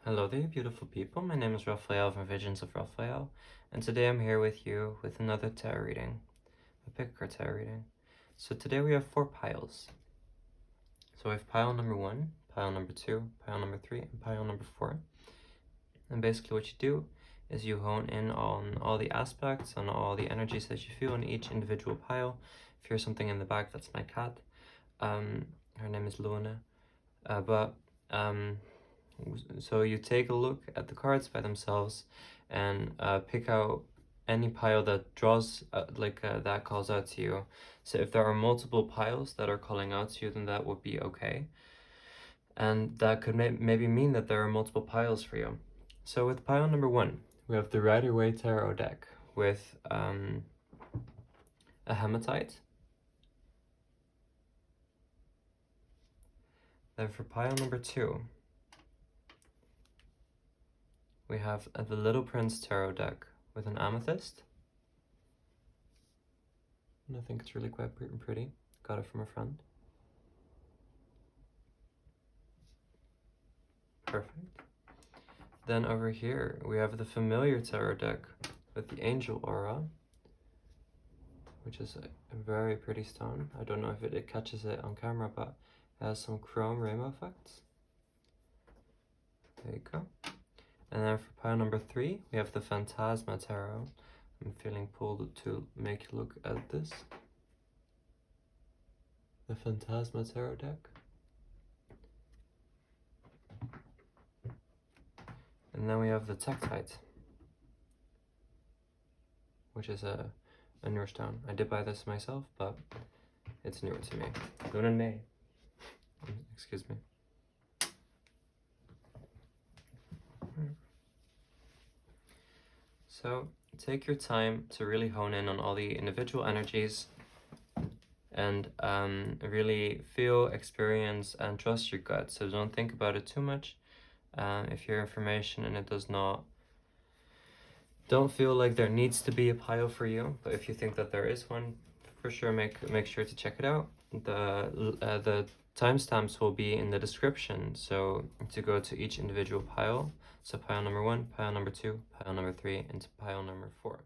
Hello there, beautiful people. My name is Rafael from VisionsOfRafael, and today I'm here with you with another tarot reading, a pick card tarot reading. So today we have 4 piles. So we have pile number 1, pile number 2, pile number 3, and pile number 4. And basically what you do is you hone in on all the aspects, on all the energies that you feel in each individual pile. If you're something in the back, that's my cat. Her name is Luna. So you take a look at the cards by themselves and pick out any pile that draws that calls out to you. So if there are multiple piles that are calling out to you, then that would be okay, and that could maybe mean that there are multiple piles for you. So with pile number 1, we have the Waite tarot deck with a hematite. Then for pile number 2, we have the Little Prince tarot deck with an amethyst. And I think it's really quite pretty. Got it from a friend. Perfect. Then over here, we have the Familiar tarot deck with the Angel Aura, which is a very pretty stone. I don't know if it catches it on camera, but it has some chrome rainbow effects. There you go. And then for pile number 3, we have the Phantasma tarot. I'm feeling pulled to make you look at this. The Phantasma tarot deck. And then we have the Tektite, which is a newer stone. I did buy this myself, but it's newer to me. Luna. Excuse me. So take your time to really hone in on all the individual energies and really feel, experience, and trust your gut. So don't think about it too much. If your information and it does not, don't feel like there needs to be a pile for you, but if you think that there is one, for sure make sure to check it out. The timestamps will be in the description, so to go to each individual pile. So pile number 1, pile number 2, pile number 3, and pile number 4.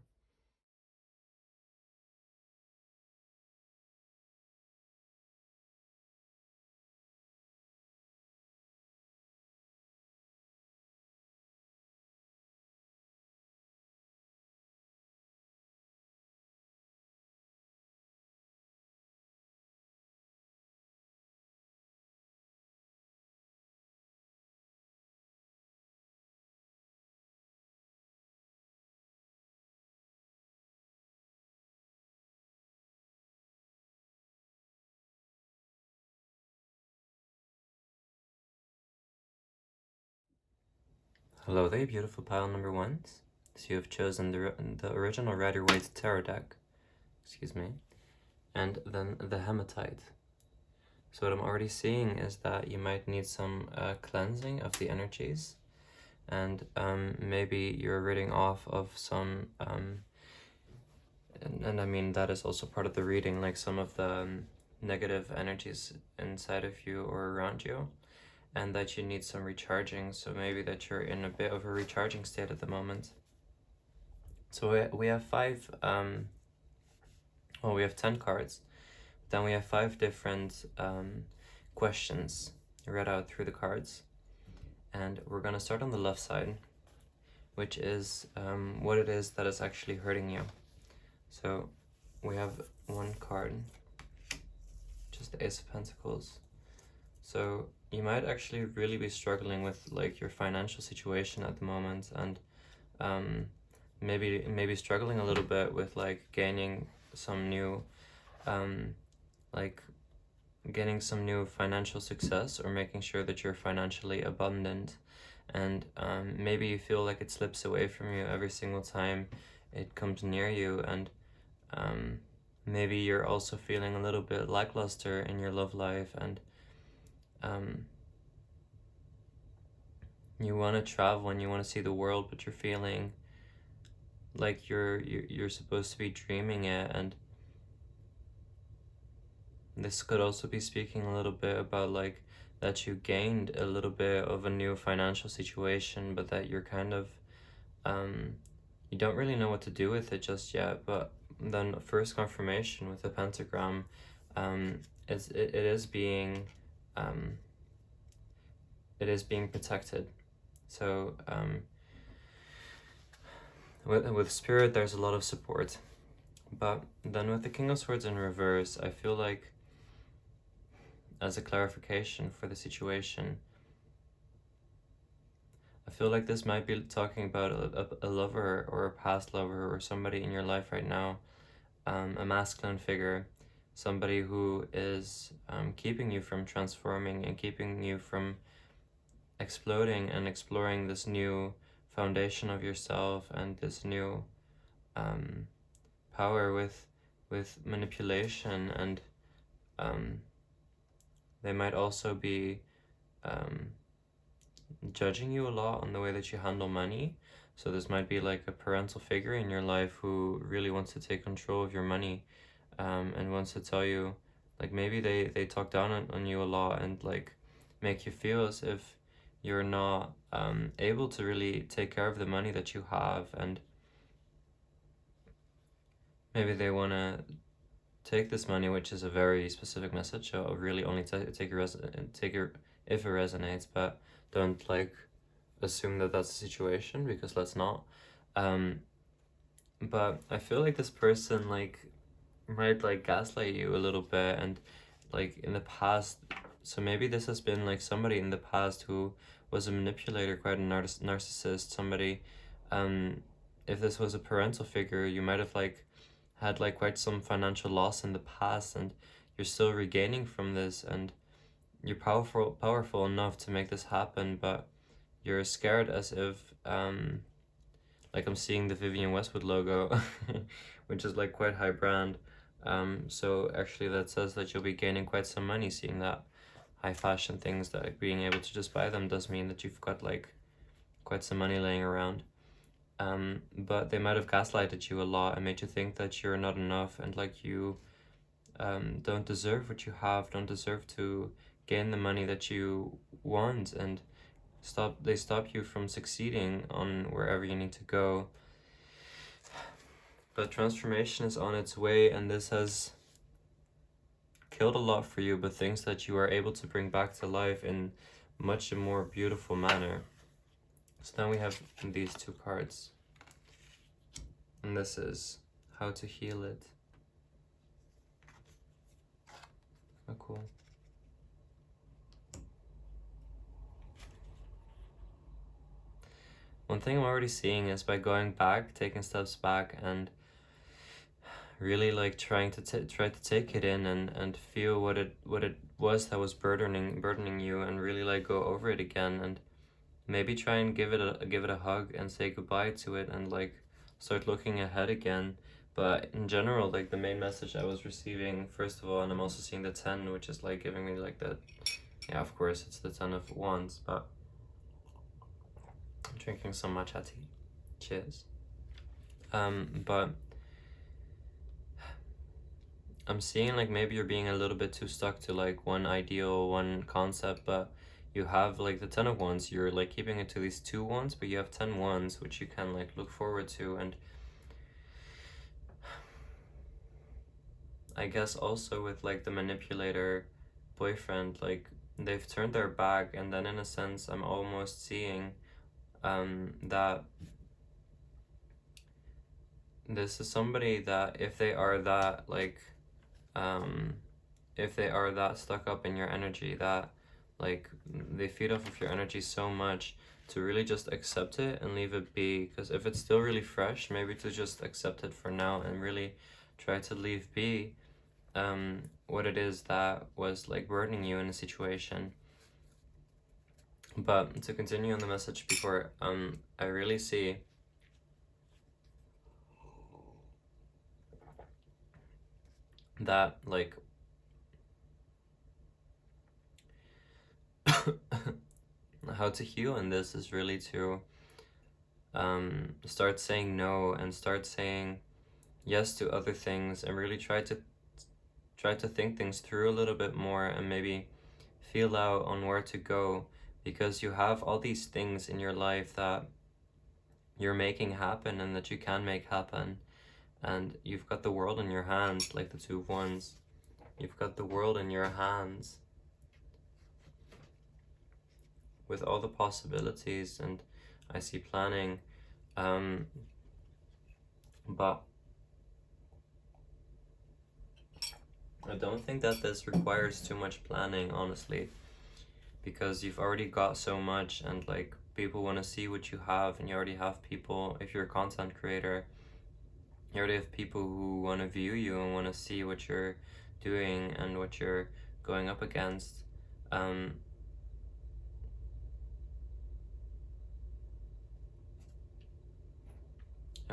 Hello there, beautiful pile number 1s. So you have chosen the original Waite tarot deck, excuse me, and then the hematite. So what I'm already seeing is that you might need some cleansing of the energies, and maybe you're ridding off of some, and I mean that is also part of the reading, like some of the negative energies inside of you or around you, and that you need some recharging. So maybe that you're in a bit of a recharging state at the moment. So we have 5, well, we have 10 cards. Then we have 5 different questions read out through the cards. And we're gonna start on the left side, which is what it is that is actually hurting you. So we have 1 card, just the Ace of Pentacles. So you might actually really be struggling with like your financial situation at the moment, and maybe struggling a little bit with like gaining some new getting some new financial success, or making sure that you're financially abundant, and maybe you feel like it slips away from you every single time it comes near you, and maybe you're also feeling a little bit lackluster in your love life, and you want to travel and you want to see the world, but you're feeling like you're supposed to be dreaming it. And this could also be speaking a little bit about like that you gained a little bit of a new financial situation, but that you're kind of you don't really know what to do with it just yet. But then first confirmation with the pentagram, it is being protected. So with spirit, there's a lot of support. But then with the King of Swords in reverse, I feel like, as a clarification for the situation, I feel like this might be talking about a lover or a past lover or somebody in your life right now, a masculine figure, somebody who is keeping you from transforming and keeping you from exploding and exploring this new foundation of yourself and this new power with manipulation. And they might also be judging you a lot on the way that you handle money. So this might be like a parental figure in your life who really wants to take control of your money, and wants to tell you, like, maybe they talk down on you a lot and like make you feel as if you're not able to really take care of the money that you have. And maybe they want to take this money, which is a very specific message, so I'll really only take it if it resonates, but don't like assume that that's the situation, because let's not. But I feel like this person like might like gaslight you a little bit, and like in the past, so maybe this has been like somebody in the past who was a manipulator, quite a narcissist, somebody. If this was a parental figure, you might have like had like quite some financial loss in the past, and you're still regaining from this, and you're powerful enough to make this happen, but you're scared, as if like I'm seeing the Vivienne Westwood logo, which is like quite high brand. So actually that says that you'll be gaining quite some money seeing that high fashion things, that like, being able to just buy them does mean that you've got like quite some money laying around. But they might have gaslighted you a lot and made you think that you're not enough, and like you don't deserve what you have, don't deserve to gain the money that you want, and they stop you from succeeding on wherever you need to go. But transformation is on its way, and this has killed a lot for you, but things that you are able to bring back to life in much a more beautiful manner. So then we have these two cards, and this is how to heal it. Oh, cool. One thing I'm already seeing is by going back, taking steps back, and really like trying to take it in and feel what it was that was burdening you, and really like go over it again, and maybe try and give it a hug and say goodbye to it, and like start looking ahead again. But in general, like the main message I was receiving, first of all, and I'm also seeing the 10, which is like giving me like that, yeah, of course it's the 10 of Wands, but I'm drinking some matcha tea, cheers. But I'm seeing like maybe you're being a little bit too stuck to like one ideal, one concept, but you have like the 10 of Wands, you're like keeping it to these 2 wands, but you have 10 wands, which you can like look forward to. And I guess also with like the manipulator boyfriend, like they've turned their back, and then in a sense I'm almost seeing that this is somebody that if they are that like if they are that stuck up in your energy, that like they feed off of your energy so much, to really just accept it and leave it be. Because if it's still really fresh, maybe to just accept it for now and really try to leave be what it is that was like burdening you in a situation. But to continue on the message before, I really see that like how to heal in this is really to start saying no and start saying yes to other things, and really try to think things through a little bit more, and maybe feel out on where to go, because you have all these things in your life that you're making happen and that you can make happen. And you've got the world in your hands, like the Two of Wands. You've got the world in your hands with all the possibilities, and I see planning. But I don't think that this requires too much planning, honestly, because you've already got so much, and like people want to see what you have, and you already have people. If you're a content creator, you already have people who want to view you and want to see what you're doing and what you're going up against. And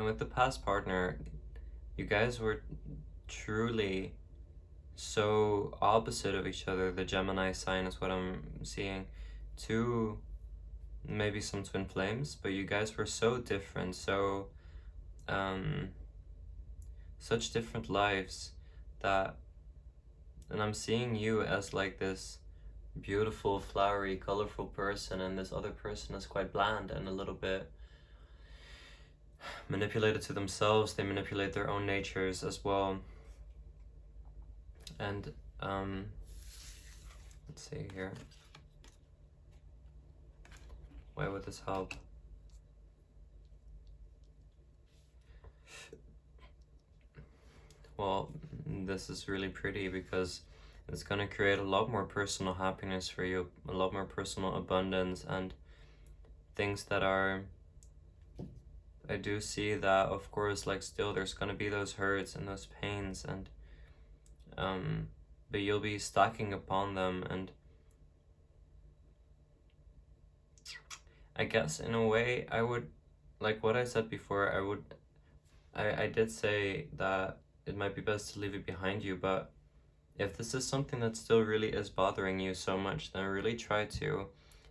with the past partner, you guys were truly so opposite of each other. The Gemini sign is what I'm seeing. Two, maybe some twin flames, but you guys were so different, so such different lives that, and I'm seeing you as like this beautiful, flowery, colorful person, and this other person is quite bland and a little bit manipulated to themselves. They manipulate their own natures as well. And let's see here. Why would this help? Well, this is really pretty because it's going to create a lot more personal happiness for you, a lot more personal abundance, and things that are, I do see that, of course, like still there's going to be those hurts and those pains, and but you'll be stacking upon them. And I guess in a way I would, like what I said before, I did say that it might be best to leave it behind you, but if this is something that still really is bothering you so much, then really try to,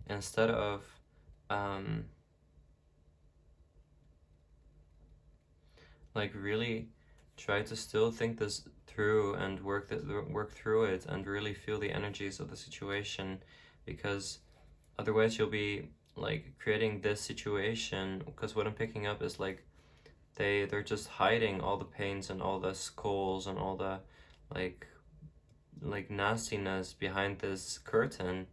instead of like really try to still think this through and work through it and really feel the energies of the situation, because otherwise you'll be like creating this situation. Because what I'm picking up is like they're just hiding all the pains and all the skulls and all the like nastiness behind this curtain,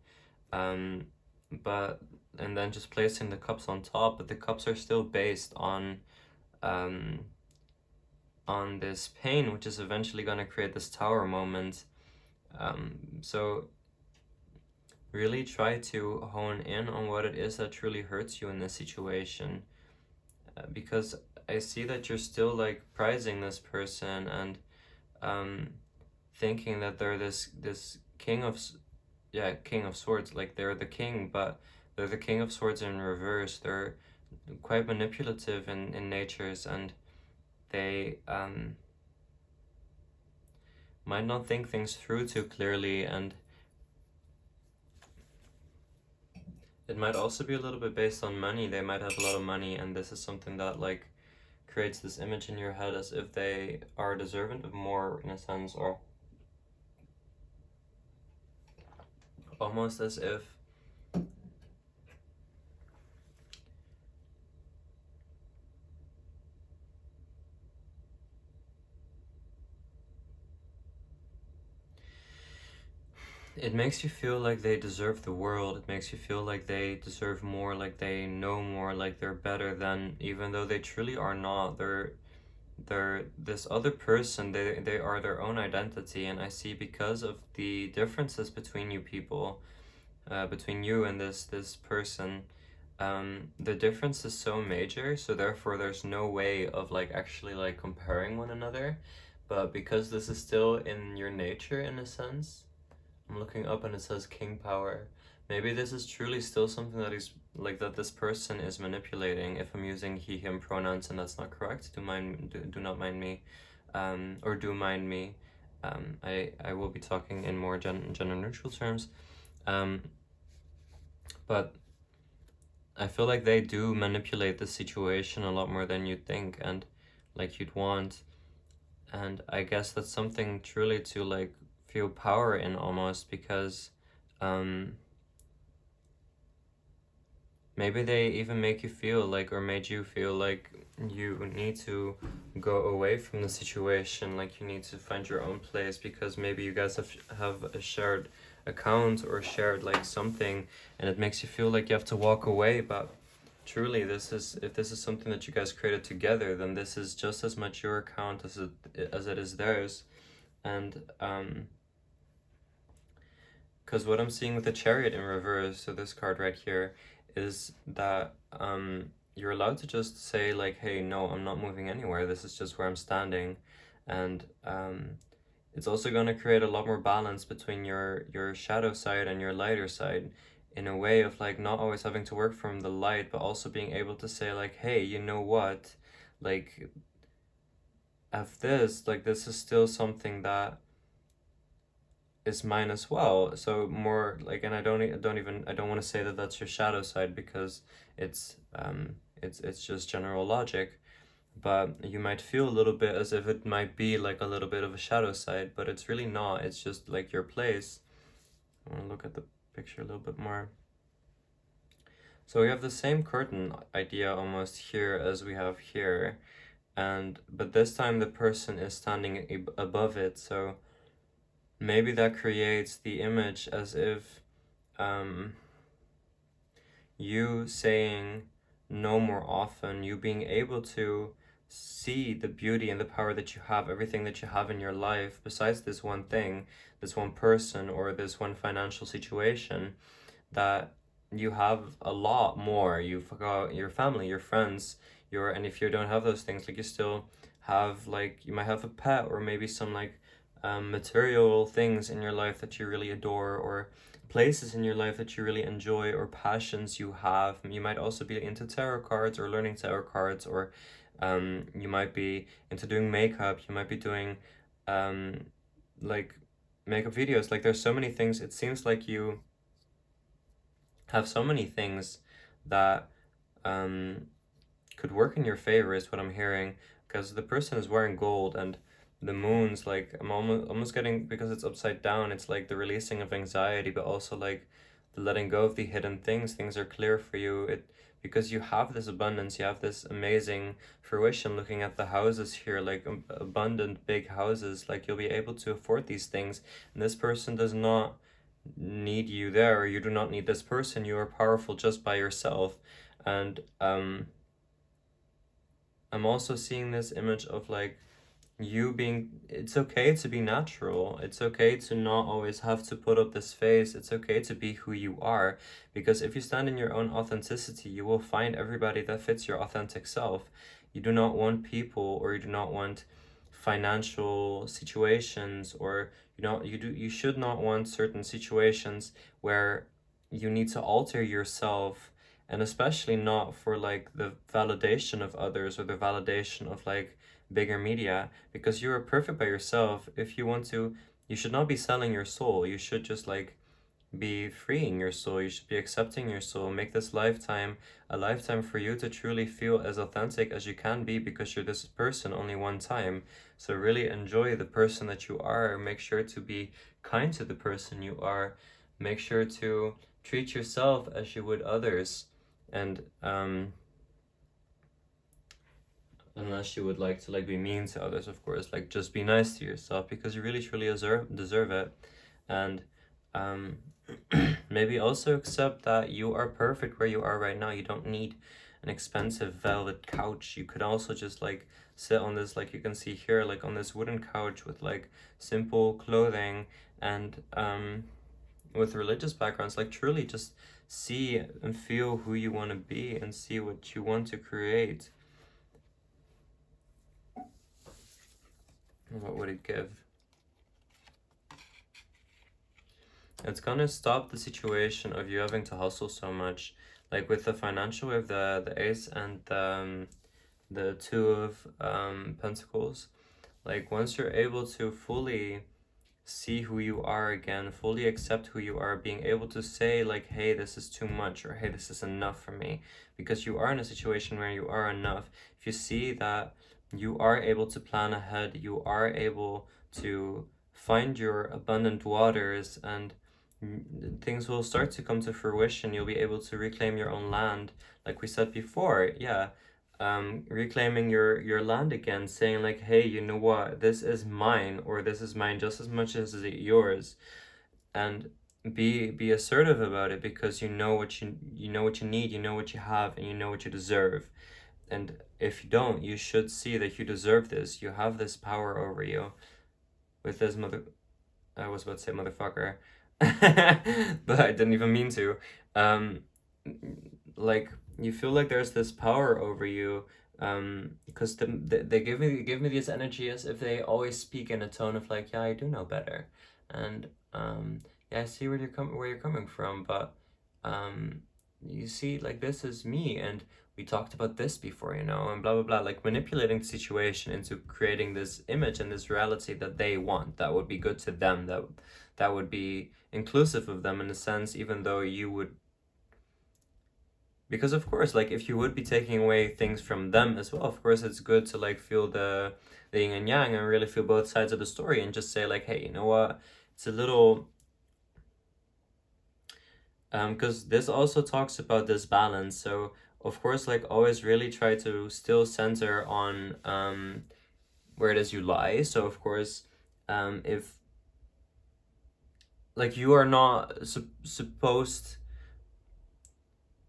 but and then just placing the cups on top, but the cups are still based on this pain, which is eventually going to create this tower moment. So really try to hone in on what it is that truly hurts you in this situation, because I see that you're still like prizing this person and thinking that they're this king of swords, like they're the king, but they're the king of swords in reverse. They're quite manipulative in natures, and they might not think things through too clearly, and it might also be a little bit based on money. They might have a lot of money, and this is something that like creates this image in your head as if they are deserving of more, in a sense, or almost as if it makes you feel like they deserve the world. It makes you feel like they deserve more, like they know more, like they're better than, even though they truly are not. They're this other person. They are their own identity, and I see because of the differences between you people, between you and this person, the difference is so major, so therefore there's no way of like actually like comparing one another. But because this is still in your nature, in a sense, I'm looking up and it says king power. Maybe this is truly still something that is like that this person is manipulating. If I'm using he him pronouns and that's not correct, do not mind me, or do mind me. I will be talking in more gender neutral terms, but I feel like they do manipulate the situation a lot more than you'd think and like you'd want. And I guess that's something truly to like feel power in, almost, because maybe they even make you feel like, or made you feel like you need to go away from the situation, like you need to find your own place, because maybe you guys have a shared account or shared like something, and it makes you feel like you have to walk away. But truly, if this is something that you guys created together, then this is just as much your account as it is theirs. And because what I'm seeing with the Chariot in reverse, so this card right here, is that you're allowed to just say like, hey, no, I'm not moving anywhere, this is just where I'm standing. And it's also going to create a lot more balance between your shadow side and your lighter side, in a way of like not always having to work from the light, but also being able to say like, hey, you know what, like, this is still something that is mine as well. So more like, and I don't want to say that that's your shadow side, because it's just general logic. But you might feel a little bit as if it might be like a little bit of a shadow side, but it's really not. It's just like your place. I want to look at the picture a little bit more. So we have the same curtain idea almost here as we have here, but this time the person is standing above it. So maybe that creates the image as if you saying no more often, you being able to see the beauty and the power that you have, everything that you have in your life, besides this one thing, this one person, or this one financial situation, that you have a lot more. You've got your family, your friends, and if you don't have those things, like you still have, like, you might have a pet, or maybe some like material things in your life that you really adore, or places in your life that you really enjoy, or passions you have. You might also be into tarot cards or learning tarot cards, or you might be into doing makeup, you might be doing like makeup videos. Like, there's so many things. It seems like you have so many things that could work in your favor, is what I'm hearing, because the person is wearing gold, and the moon's like, I'm almost getting, because it's upside down, it's like the releasing of anxiety, but also like the letting go of the hidden things are clear for you, because you have this abundance, you have this amazing fruition. Looking at the houses here, like abundant big houses, like you'll be able to afford these things, and this person does not need you there, or you do not need this person. You are powerful just by yourself. And I'm also seeing this image of like you being, it's okay to be natural, it's okay to not always have to put up this face, it's okay to be who you are, because if you stand in your own authenticity, you will find everybody that fits your authentic self. You do not want people, or you do not want financial situations, or you should not want certain situations where you need to alter yourself, and especially not for like the validation of others, or the validation of like bigger media, because you are perfect by yourself. If you want to, you should not be selling your soul. You should just like be freeing your soul. You should be accepting your soul. Make this lifetime a lifetime for you to truly feel as authentic as you can be, because you're this person only one time. So really enjoy the person that you are. Make sure to be kind to the person you are. Make sure to treat yourself as you would others. And unless you would like to like be mean to others, of course, like just be nice to yourself, because you really truly deserve it. And maybe also accept that you are perfect where you are right now. You don't need an expensive velvet couch. You could also just like sit on this, like you can see here, like on this wooden couch with like simple clothing, and with religious backgrounds, like truly just see and feel who you want to be, and see what you want to create. What would it give? It's gonna stop the situation of you having to hustle so much. Like with the financial, with the ace and the two of pentacles. Like once you're able to fully see who you are again, fully accept who you are, being able to say like, hey, this is too much, or hey, this is enough for me, because you are in a situation where you are enough. If you see that you are able to plan ahead, you are able to find your abundant waters, and things will start to come to fruition. You'll be able to reclaim your own land, like we said before. Yeah, reclaiming your land again, saying like, hey, you know what, this is mine, or this is mine just as much as it yours. And be assertive about it, because you know what you know what you need, you know what you have, and you know what you deserve. And if you don't, you should see that you deserve this. You have this power over you with this I was about to say motherfucker, but I didn't even mean to. Um, like, you feel like there's this power over you, because they give me this energy as if they always speak in a tone of like, yeah, I do know better, and yeah, I see where you're coming from, but you see, like, this is me, and we talked about this before, you know, and blah blah blah, like manipulating the situation into creating this image and this reality that they want, that would be good to them, that would be inclusive of them in a sense, even though you would, because of course, like, if you would be taking away things from them as well, of course it's good to like feel the yin and yang and really feel both sides of the story, and just say like, hey, you know what, it's a little, because this also talks about this balance. So of course, like, always really try to still center on where it is you lie. So of course, if like you are not supposed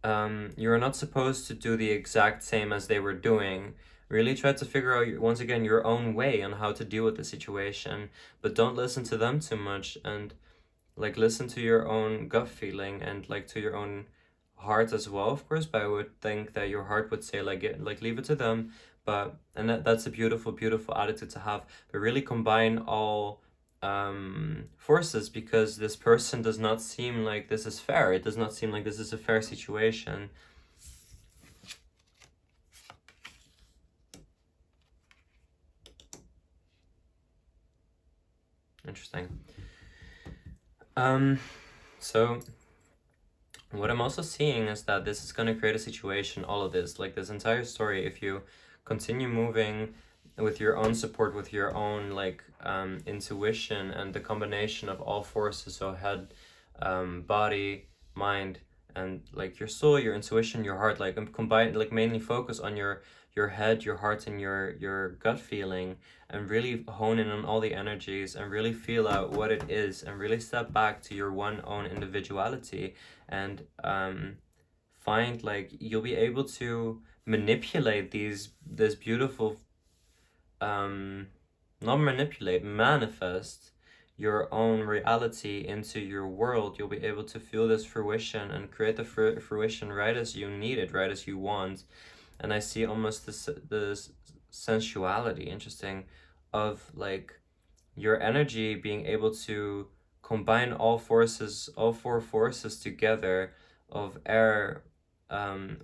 you are not supposed to do the exact same as they were doing. Really try to figure out, once again, your own way on how to deal with the situation, but don't listen to them too much, and like listen to your own gut feeling, and like to your own heart as well, of course. But I would think that your heart would say like, like, leave it to them. But and that's a beautiful attitude to have. But really combine all forces, because this person does not seem like this is fair. It does not seem like this is a fair situation. Interesting. So what I'm also seeing is that this is going to create a situation, all of this, like this entire story, if you continue moving with your own support, with your own like intuition, and the combination of all forces, so head, body, mind, and like your soul, your intuition, your heart, like combine, like mainly focus on your head, your heart, and your gut feeling, and really hone in on all the energies, and really feel out what it is, and really step back to your one own individuality, and find like you'll be able to manipulate this beautiful not manipulate, manifest your own reality into your world. You'll be able to feel this fruition and create the fruition right as you need it, right as you want. And I see almost this sensuality, interesting, of like your energy being able to combine all forces, all four forces together, of air,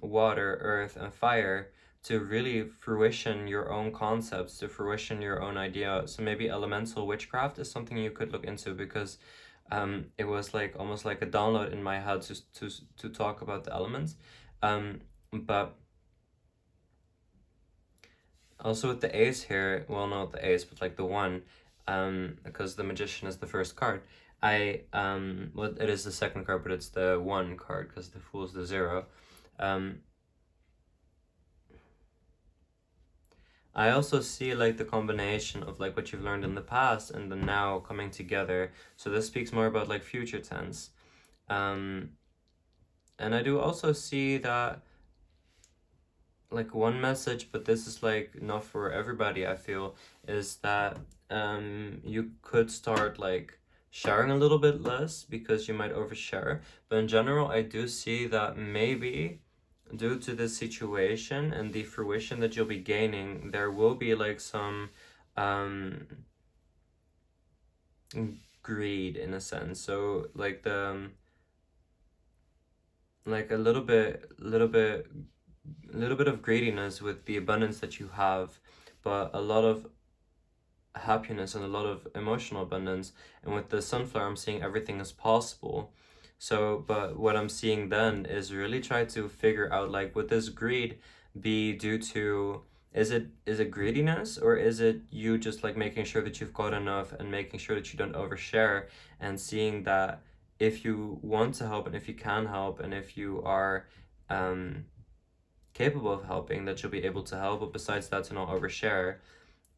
water, earth, and fire, to really fruition your own concepts, to fruition your own idea. So maybe elemental witchcraft is something you could look into, because it was like almost like a download in my head to talk about the elements. But also with the ace here, well, not the ace, but like the one, because the magician is the first card. Well, it is the second card, but it's the one card, because the fool is the 0. I also see like the combination of like what you've learned in the past and the now coming together. So this speaks more about like future tense. And I do also see that like one message, but this is like not for everybody, I feel, is that you could start like sharing a little bit less, because you might overshare. But in general, I do see that maybe due to this situation and the fruition that you'll be gaining, there will be like some greed in a sense. So like like a little bit of greediness with the abundance that you have, but a lot of happiness and a lot of emotional abundance. And with the sunflower, I'm seeing everything is possible. So, but what I'm seeing then is really try to figure out, like, would this greed be due to, is it greediness, or is it you just like making sure that you've got enough and making sure that you don't overshare, and seeing that if you want to help and if you can help and if you are capable of helping, that you'll be able to help, but besides that, to not overshare?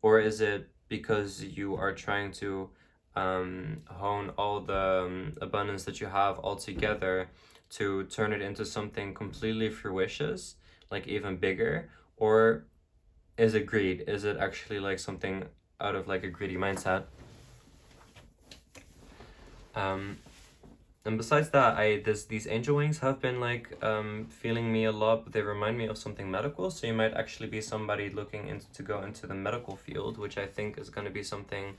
Or is it because you are trying to hone all the abundance that you have all together to turn it into something completely fruitious, like even bigger? Or is it greed? Is it actually like something out of like a greedy mindset? And besides that, these angel wings have been like feeling me a lot, but they remind me of something medical. So you might actually be somebody looking into to go into the medical field, which I think is going to be something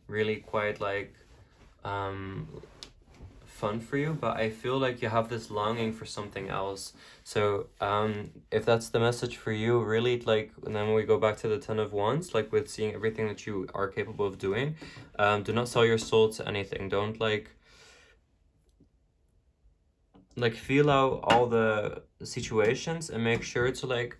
really quite like fun for you. But I feel like you have this longing for something else. So if that's the message for you, really, like, and then when we go back to the 10 of Wands, like with seeing everything that you are capable of doing, do not sell your soul to anything. Don't like feel out all the situations and make sure to like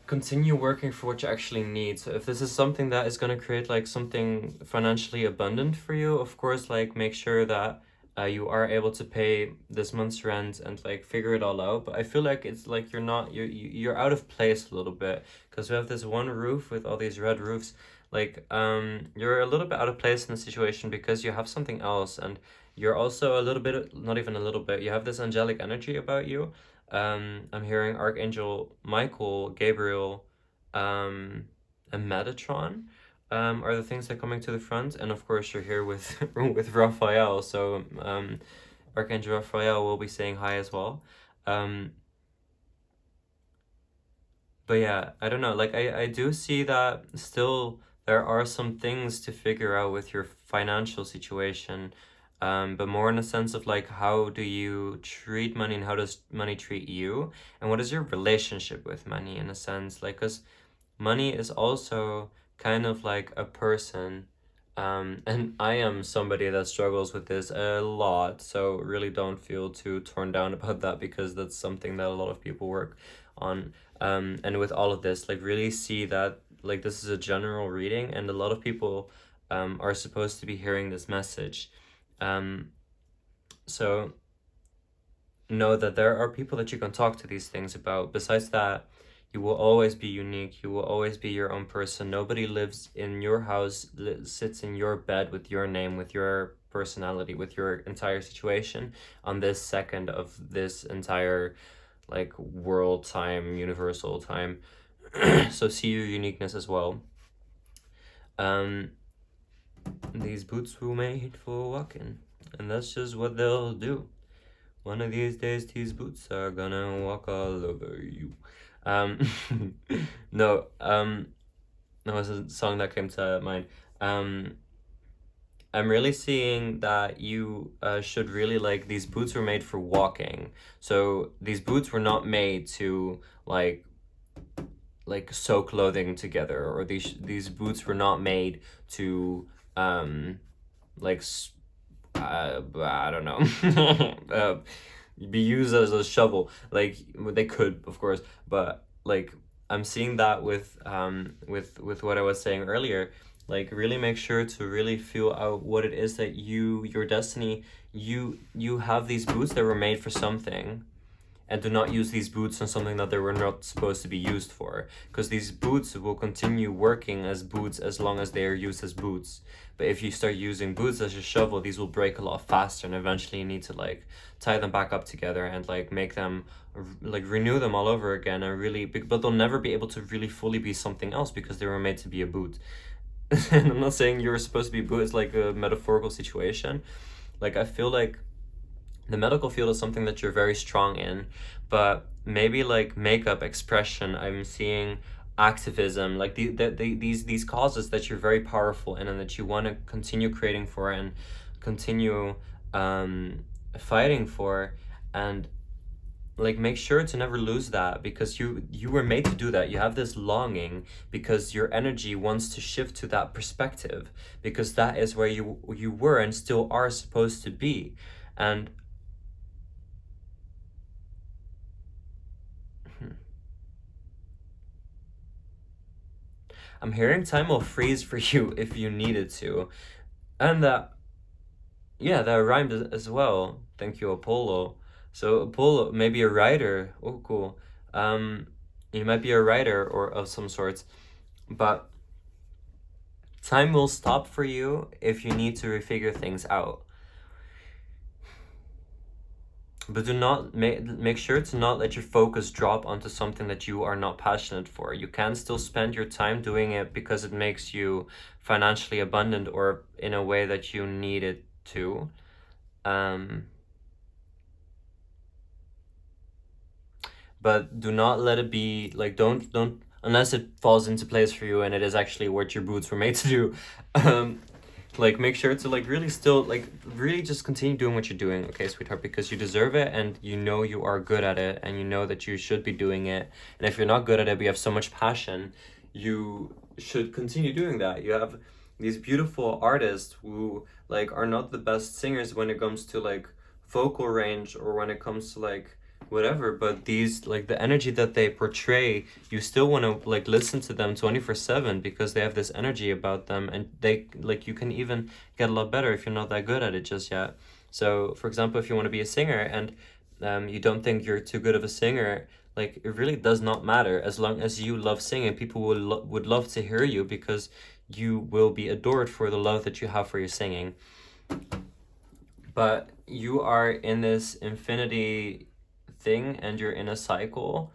continue working for what you actually need. So if this is something that is going to create like something financially abundant for you, of course, like make sure that you are able to pay this month's rent and like figure it all out. But I feel like it's like you're out of place a little bit, because we have this one roof with all these red roofs. Like you're a little bit out of place in the situation because you have something else, and you're also a little bit, not even a little bit, you have this angelic energy about you. I'm hearing Archangel Michael, Gabriel, and Metatron are the things that are coming to the front. And of course you're here with with Raphael, so Archangel Raphael will be saying hi as well. But yeah, I don't know, like I do see that still there are some things to figure out with your financial situation. But more in a sense of like, how do you treat money and how does money treat you? And what is your relationship with money in a sense? Like, because money is also kind of like a person. And I am somebody that struggles with this a lot. So really don't feel too torn down about that, because that's something that a lot of people work on. And with all of this, like really see that like this is a general reading and a lot of people are supposed to be hearing this message. So know that there are people that you can talk to these things about. Besides that, you will always be unique. You will always be your own person. Nobody lives in your house, sits in your bed with your name, with your personality, with your entire situation on this second of this entire like world time, universal time. So see your uniqueness as well. These boots were made for walking, and that's just what they'll do. One of these days, these boots are gonna walk all over you. No, that was a song that came to mind. I'm really seeing that you should really like, these boots were made for walking. So these boots were not made to like sew clothing together, or these boots were not made to like I don't know, be used as a shovel. Like they could, of course, but like I'm seeing that with what I was saying earlier. Like really make sure to really feel out what it is that your destiny, you have these boots that were made for something, and do not use these boots on something that they were not supposed to be used for, because these boots will continue working as boots as long as they are used as boots. But if you start using boots as a shovel, these will break a lot faster, and eventually you need to like tie them back up together and like make them like renew them all over again, and really, but they'll never be able to really fully be something else because they were made to be a boot. And I'm not saying you're supposed to be a boot, it's like a metaphorical situation. Like I feel like the medical field is something that you're very strong in, but maybe like makeup, expression, I'm seeing activism, like these causes that you're very powerful in and that you want to continue creating for and continue fighting for. And like make sure to never lose that, because you were made to do that. You have this longing because your energy wants to shift to that perspective, because that is where you were and still are supposed to be. And I'm hearing time will freeze for you if you needed to. And that Yeah, that rhymed as well. Thank you, Apollo. So Apollo, maybe a writer. Oh, cool. Um, you might be a writer or of some sorts, but time will stop for you if you need to refigure things out. But do not make sure to not let your focus drop onto something that you are not passionate for. You can still spend your time doing it because it makes you financially abundant or in a way that you need it to. But do not let it be like, don't unless it falls into place for you and it is actually what your boots were made to do. Like make sure to like really still like really just continue doing what you're doing, okay, sweetheart, because you deserve it and you know you are good at it and you know that you should be doing it. And if you're not good at it but you have so much passion, you should continue doing that. You have these beautiful artists who like are not the best singers when it comes to like vocal range or when it comes to like whatever, but these like the energy that they portray, you still want to like listen to them 24/7 because they have this energy about them, and they like you can even get a lot better if you're not that good at it just yet. So for example, if you want to be a singer and you don't think you're too good of a singer, like it really does not matter. As long as you love singing, people would love to hear you because you will be adored for the love that you have for your singing. But you are in this infinity thing and you're in a cycle,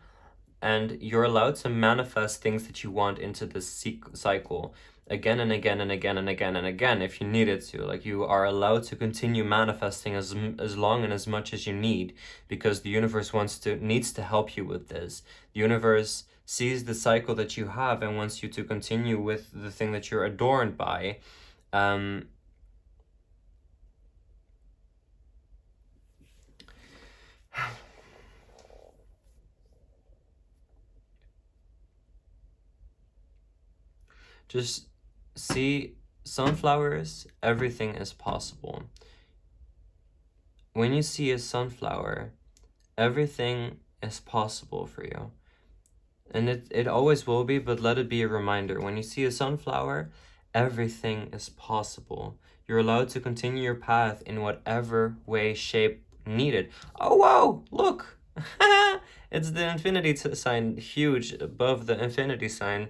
and you're allowed to manifest things that you want into this cycle again and again and again and again and again if you needed to. Like you are allowed to continue manifesting as long and as much as you need, because the universe needs to help you with this. The universe sees the cycle that you have and wants you to continue with the thing that you're adorned by. Just see, sunflowers, everything is possible. When you see a sunflower, everything is possible for you. And it always will be, but let it be a reminder. When you see a sunflower, everything is possible. You're allowed to continue your path in whatever way, shape needed. Oh, whoa, look! It's the infinity sign, huge above the infinity sign.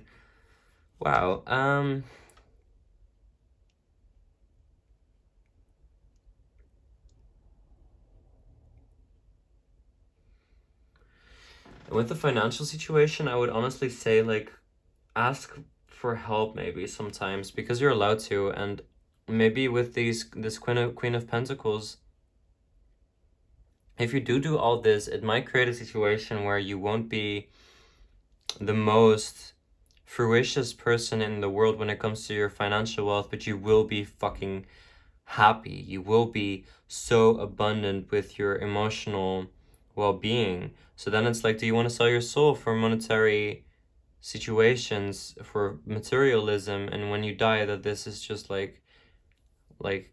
Wow. With the financial situation, I would honestly say like ask for help maybe sometimes, because you're allowed to, and maybe with this Queen of Pentacles, if you do all this, it might create a situation where you won't be the most fruitious person in the world when it comes to your financial wealth, but you will be fucking happy. You will be so abundant with your emotional well-being. So then it's like, do you want to sell your soul for monetary situations, for materialism, and when you die that this is just like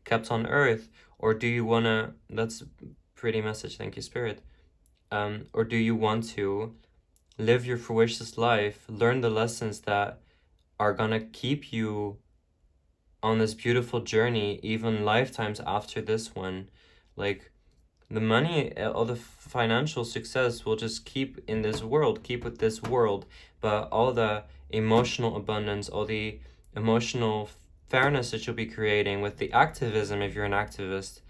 kept on earth? Or do you want to, that's a pretty message, thank you, Spirit. Or do you want to live your fruitious life, learn the lessons that are gonna keep you on this beautiful journey even lifetimes after this one? Like the money, all the financial success will just keep in this world, keep with this world, but all the emotional abundance, all the emotional fairness that you'll be creating with the activism, if you're an activist,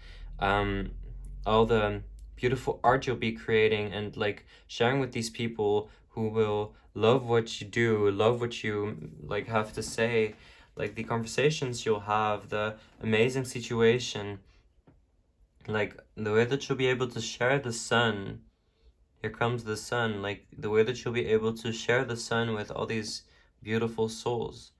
all the beautiful art you'll be creating and like sharing with these people who will love what you do, love what you like have to say, like the conversations you'll have, the amazing situation, like the way that you'll be able to share the sun. Here comes the sun, like the way that you'll be able to share the sun with all these beautiful souls.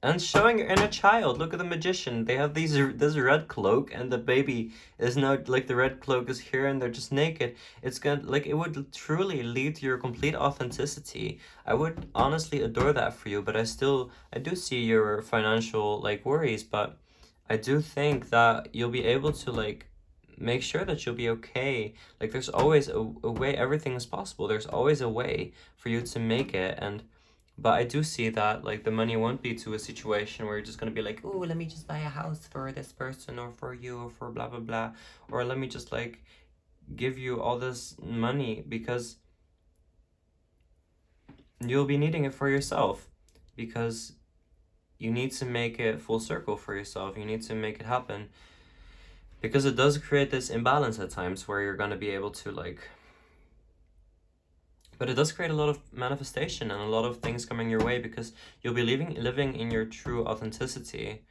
And showing your inner child. Look at the magician. They have this red cloak, and the baby is now like the red cloak is here, and they're just naked. It's gonna like it would truly lead to your complete authenticity. I would honestly adore that for you, but I do see your financial like worries, but I do think that you'll be able to like make sure that you'll be okay. Like there's always a way. Everything is possible. There's always a way for you to make it, and But I do see that, like, the money won't be to a situation where you're just gonna be like, oh, let me just buy a house for this person, or for you, or for blah blah blah, or let me just like give you all this money, because you'll be needing it for yourself, because you need to make it full circle for yourself. You need to make it happen, because it does create this imbalance at times where you're gonna be able to like, but it does create a lot of manifestation and a lot of things coming your way, because you'll be living in your true authenticity.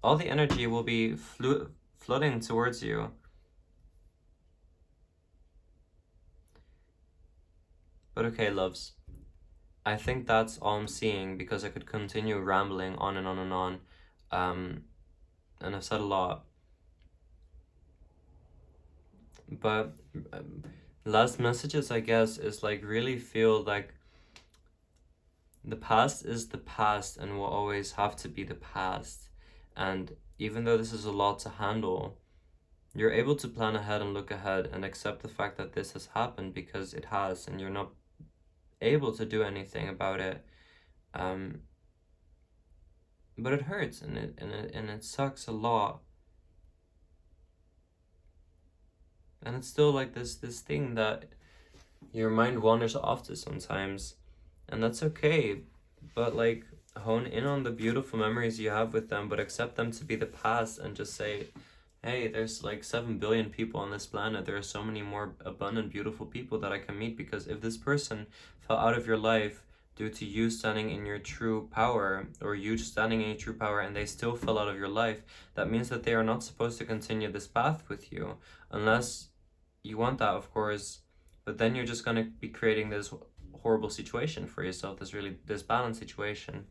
All the energy will be flooding towards you. But okay, loves, I think that's all I'm seeing, because I could continue rambling on and on and on. And I've said a lot. But last messages, I guess, is like, really feel like the past is the past and will always have to be the past. And even though this is a lot to handle, you're able to plan ahead and look ahead and accept the fact that this has happened, because it has, and you're not able to do anything about it. But it hurts, and it sucks a lot. And it's still like this thing that your mind wanders off to sometimes, and that's okay. But like, hone in on the beautiful memories you have with them, but accept them to be the past, and just say, hey, there's like 7 billion people on this planet. There are so many more abundant, beautiful people that I can meet, because if this person fell out of your life due to you standing in your true power, or you standing in your true power, and they still fell out of your life, that means that they are not supposed to continue this path with you, unless you want that, of course. But then you're just going to be creating this horrible situation for yourself, this balanced situation.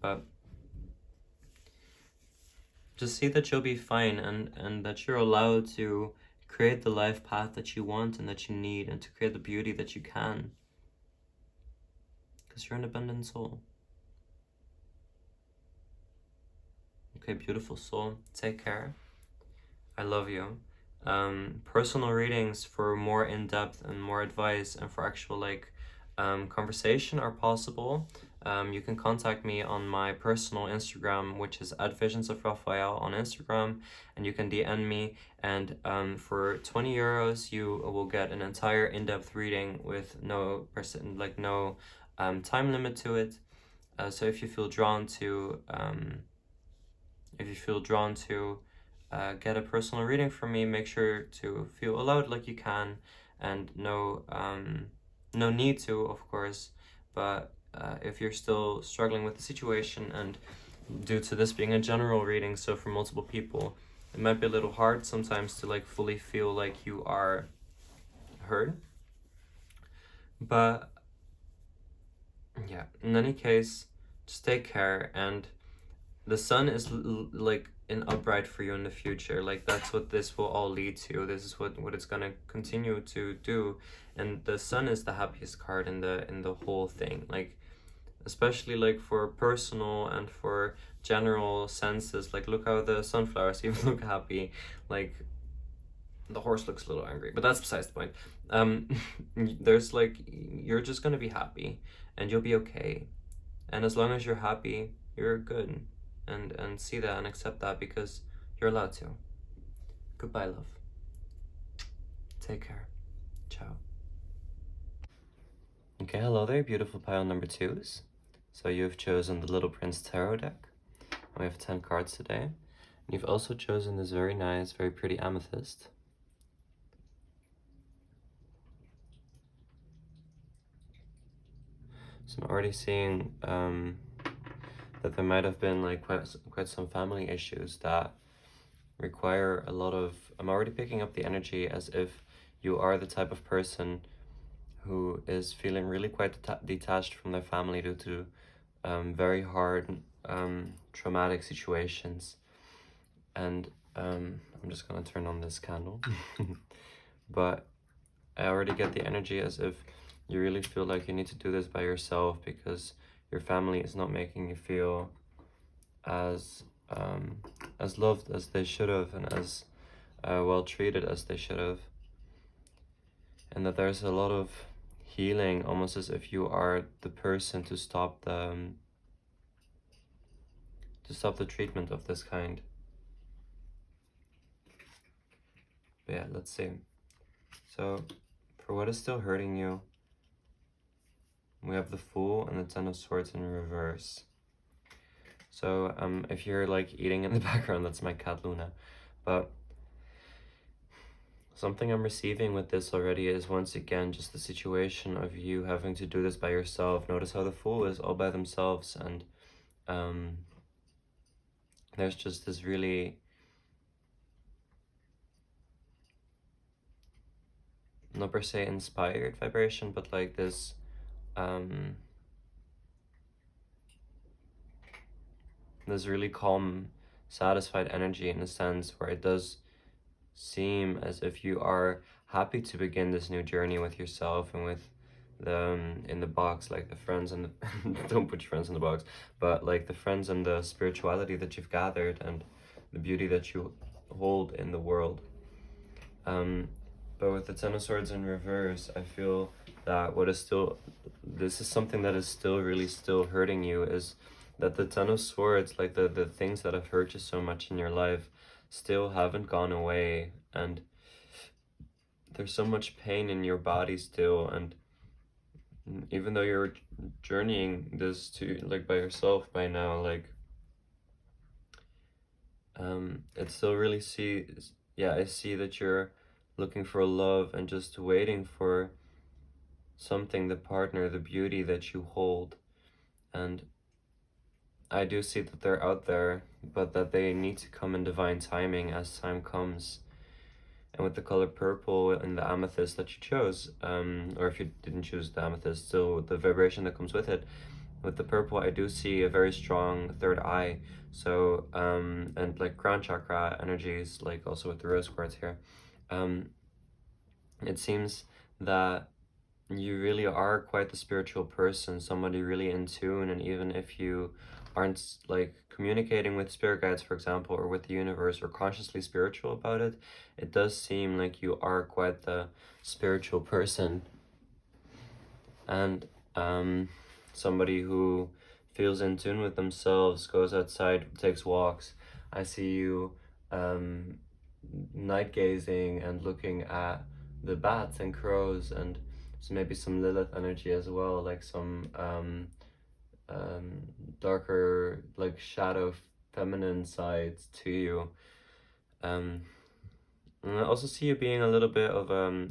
But just see that you'll be fine, and that you're allowed to create the life path that you want and that you need, and to create the beauty that you can, because you're an abundant soul. Okay, beautiful soul, take care. I love you. Personal readings for more in-depth and more advice, and for actual like conversation, are possible. You can contact me on my personal Instagram, which is @VisionsOfRafael on Instagram, and you can DM me. And for 20 euros, you will get an entire in-depth reading with no time limit to it. So if you feel drawn to get a personal reading from me, make sure to feel allowed like you can, and no need to, of course. But if you're still struggling with the situation, and due to this being a general reading, so for multiple people, it might be a little hard sometimes to like fully feel like you are heard. But yeah, in any case, just take care. And the sun is like an upright for you in the future. Like, that's what this will all lead to. This is what it's gonna continue to do. And the sun is the happiest card in the whole thing. Like, especially like for personal and for general senses. Like, look how the sunflowers even look happy. Like, the horse looks a little angry, but that's besides the point. There's like, you're just gonna be happy, and you'll be okay. And as long as you're happy, you're good. And see that and accept that, because you're allowed to. Goodbye, love. Take care. Ciao. Okay, hello there, beautiful pile number 2s. So you've chosen the Little Prince Tarot deck. And we have 10 cards today. And you've also chosen this very nice, very pretty amethyst. So I'm already seeing that there might have been like quite some family issues that require a lot of... I'm already picking up the energy as if you are the type of person who is feeling really quite detached from their family due to very hard traumatic situations. And I'm just gonna turn on this candle. But I already get the energy as if you really feel like you need to do this by yourself, because your family is not making you feel as loved as they should have, and as well treated as they should have. And that there's a lot of healing, almost as if you are the person to stop the treatment of this kind. But yeah, let's see. So for what is still hurting you, we have the Fool and the Ten of Swords in reverse. So if you're like eating in the background, that's my cat Luna. But something I'm receiving with this already is, once again, just the situation of you having to do this by yourself. Notice how the Fool is all by themselves, and there's just this really, not per se inspired vibration, but like this this really calm, satisfied energy, in a sense where it does seem as if you are happy to begin this new journey with yourself and with the in the box, like the friends and the don't put your friends in the box, but like the friends and the spirituality that you've gathered and the beauty that you hold in the world. But with the Ten of Swords in reverse, I feel that this is something that is still really still hurting you, is that the Ten of Swords, like the things that have hurt you so much in your life, still haven't gone away, and there's so much pain in your body still. And even though you're journeying this to like by yourself by now, like it still really I see that you're looking for love and just waiting for something, the partner, the beauty that you hold. And I do see that they're out there, but that they need to come in divine timing as time comes. And with the color purple and the amethyst that you chose, or if you didn't choose the amethyst, still the vibration that comes with it, with the purple, I do see a very strong third eye. So, and like crown chakra energies, like also with the rose quartz here. It seems that you really are quite the spiritual person, somebody really in tune, and even if you aren't like communicating with spirit guides, for example, or with the universe, or consciously spiritual about it, it does seem like you are quite the spiritual person. And somebody who feels in tune with themselves, goes outside, takes walks. I see you night gazing and looking at the bats and crows, and so maybe some Lilith energy as well, like some darker, like shadow feminine sides to you. And I also see you being a little bit of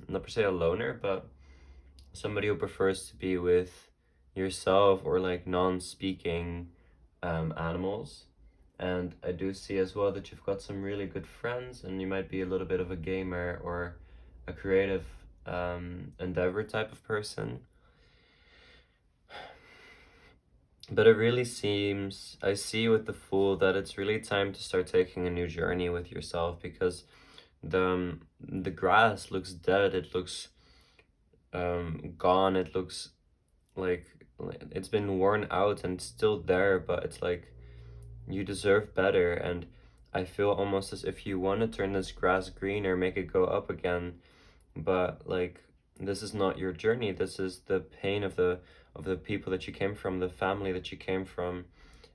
not per se a loner, but somebody who prefers to be with yourself or like non-speaking animals. And I do see as well that you've got some really good friends, and you might be a little bit of a gamer or a creative endeavor type of person. But it really seems, I see with the Fool, that it's really time to start taking a new journey with yourself, because the grass looks dead, it looks gone, it looks like it's been worn out and still there, but it's like you deserve better. And I feel almost as if you want to turn this grass greener, make it go up again, but like this is not your journey. This is the pain of the people that you came from, the family that you came from,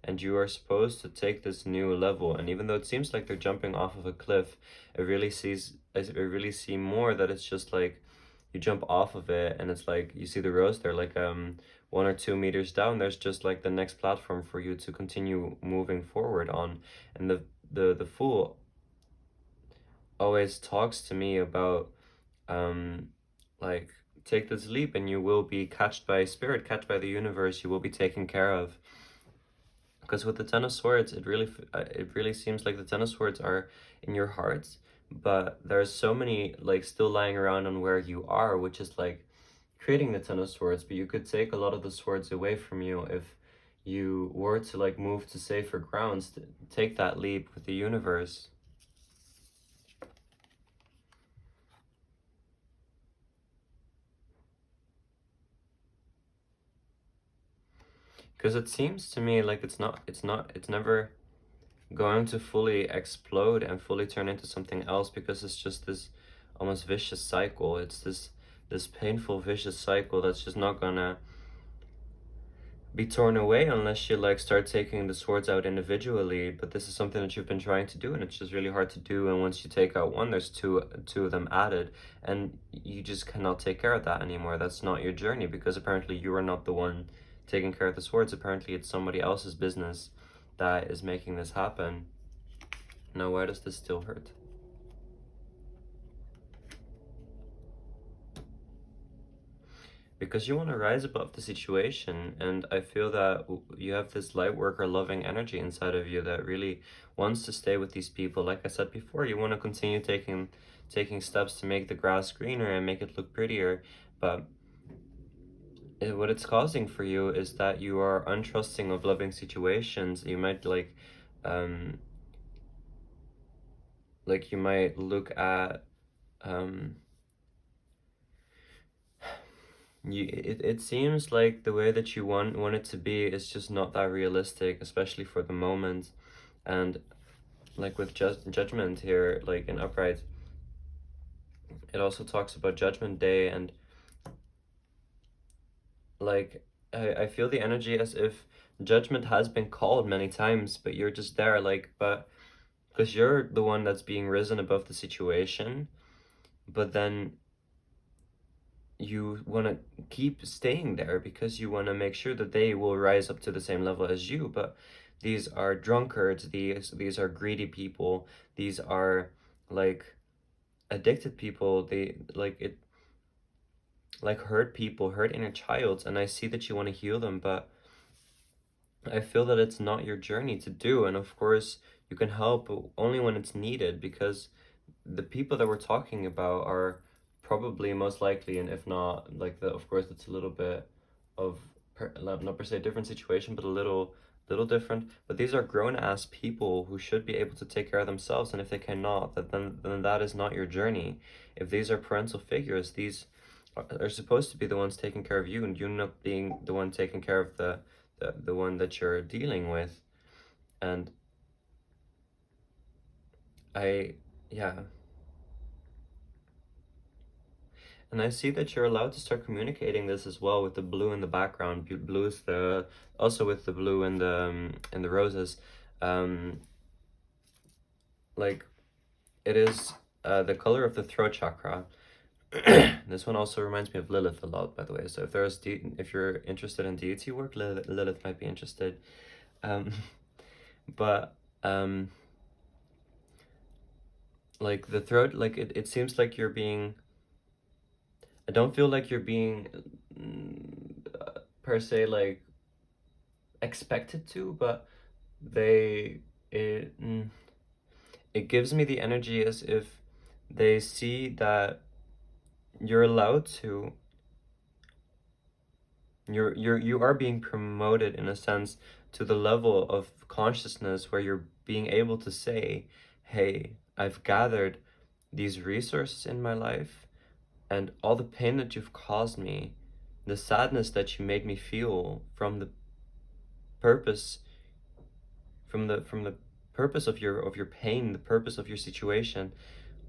and you are supposed to take this new level. And even though it seems like they're jumping off of a cliff, I really see more that it's just like you jump off of it, and it's like you see the rows there, like 1 or 2 meters down, there's just like the next platform for you to continue moving forward on. And the Fool always talks to me about like, take this leap and you will be catched by spirit, catched by the universe, you will be taken care of. Because with the Ten of Swords, it really seems like the Ten of Swords are in your heart, but there's so many like still lying around on where you are, which is like creating the Ten of Swords. But you could take a lot of the swords away from you if you were to like move to safer grounds, to take that leap with the universe. Because it seems to me like it's never going to fully explode and fully turn into something else, because it's just this almost vicious cycle. It's this this painful vicious cycle that's just not gonna be torn away unless you like start taking the swords out individually. But this is something that you've been trying to do, and it's just really hard to do. And once you take out one, there's two of them added, and you just cannot take care of that anymore. That's not your journey, because apparently you are not the one taking care of the swords. Apparently it's somebody else's business that is making this happen. Now why does this still hurt? Because you want to rise above the situation, and I feel that you have this light worker loving energy inside of you that really wants to stay with these people. Like I said before, you want to continue taking steps to make the grass greener and make it look prettier, but what it's causing for you is that you are untrusting of loving situations. You might like you might look at it seems like the way that you want it to be is just not that realistic, especially for the moment. And like with judgment here, like in upright, it also talks about judgment day, and like I feel the energy as if judgment has been called many times, but you're just there, like, but because you're the one that's being risen above the situation, but then you want to keep staying there because you want to make sure that they will rise up to the same level as you. But these are drunkards, these are greedy people, these are like addicted people, they like hurt people, hurt inner childs, and I see that you want to heal them, but I feel that it's not your journey to do. And of course you can help only when it's needed, because the people that we're talking about are probably most likely, and if not, like, the of course it's a little bit of not per se a different situation, but a little different, but these are grown-ass people who should be able to take care of themselves, and if they cannot, then that is not your journey. If these are parental figures, these are supposed to be the ones taking care of you, and you not being the one taking care of the one that you're dealing with. And yeah. And I see that you're allowed to start communicating this as well with the blue in the background. Blue is the also with the blue in the roses. Um, like it is the color of the throat chakra. This one also reminds me of Lilith a lot, by the way. So if you're interested in deity work, Lilith might be interested. Um, but like the throat, like it seems like you're being. I don't feel like you're being per se like expected to, but they it it gives me the energy as if they see that you're allowed to you are being promoted in a sense to the level of consciousness where you're being able to say, hey, I've gathered these resources in my life, and all the pain that you've caused me, the sadness that you made me feel from the purpose from the purpose of your pain, the purpose of your situation,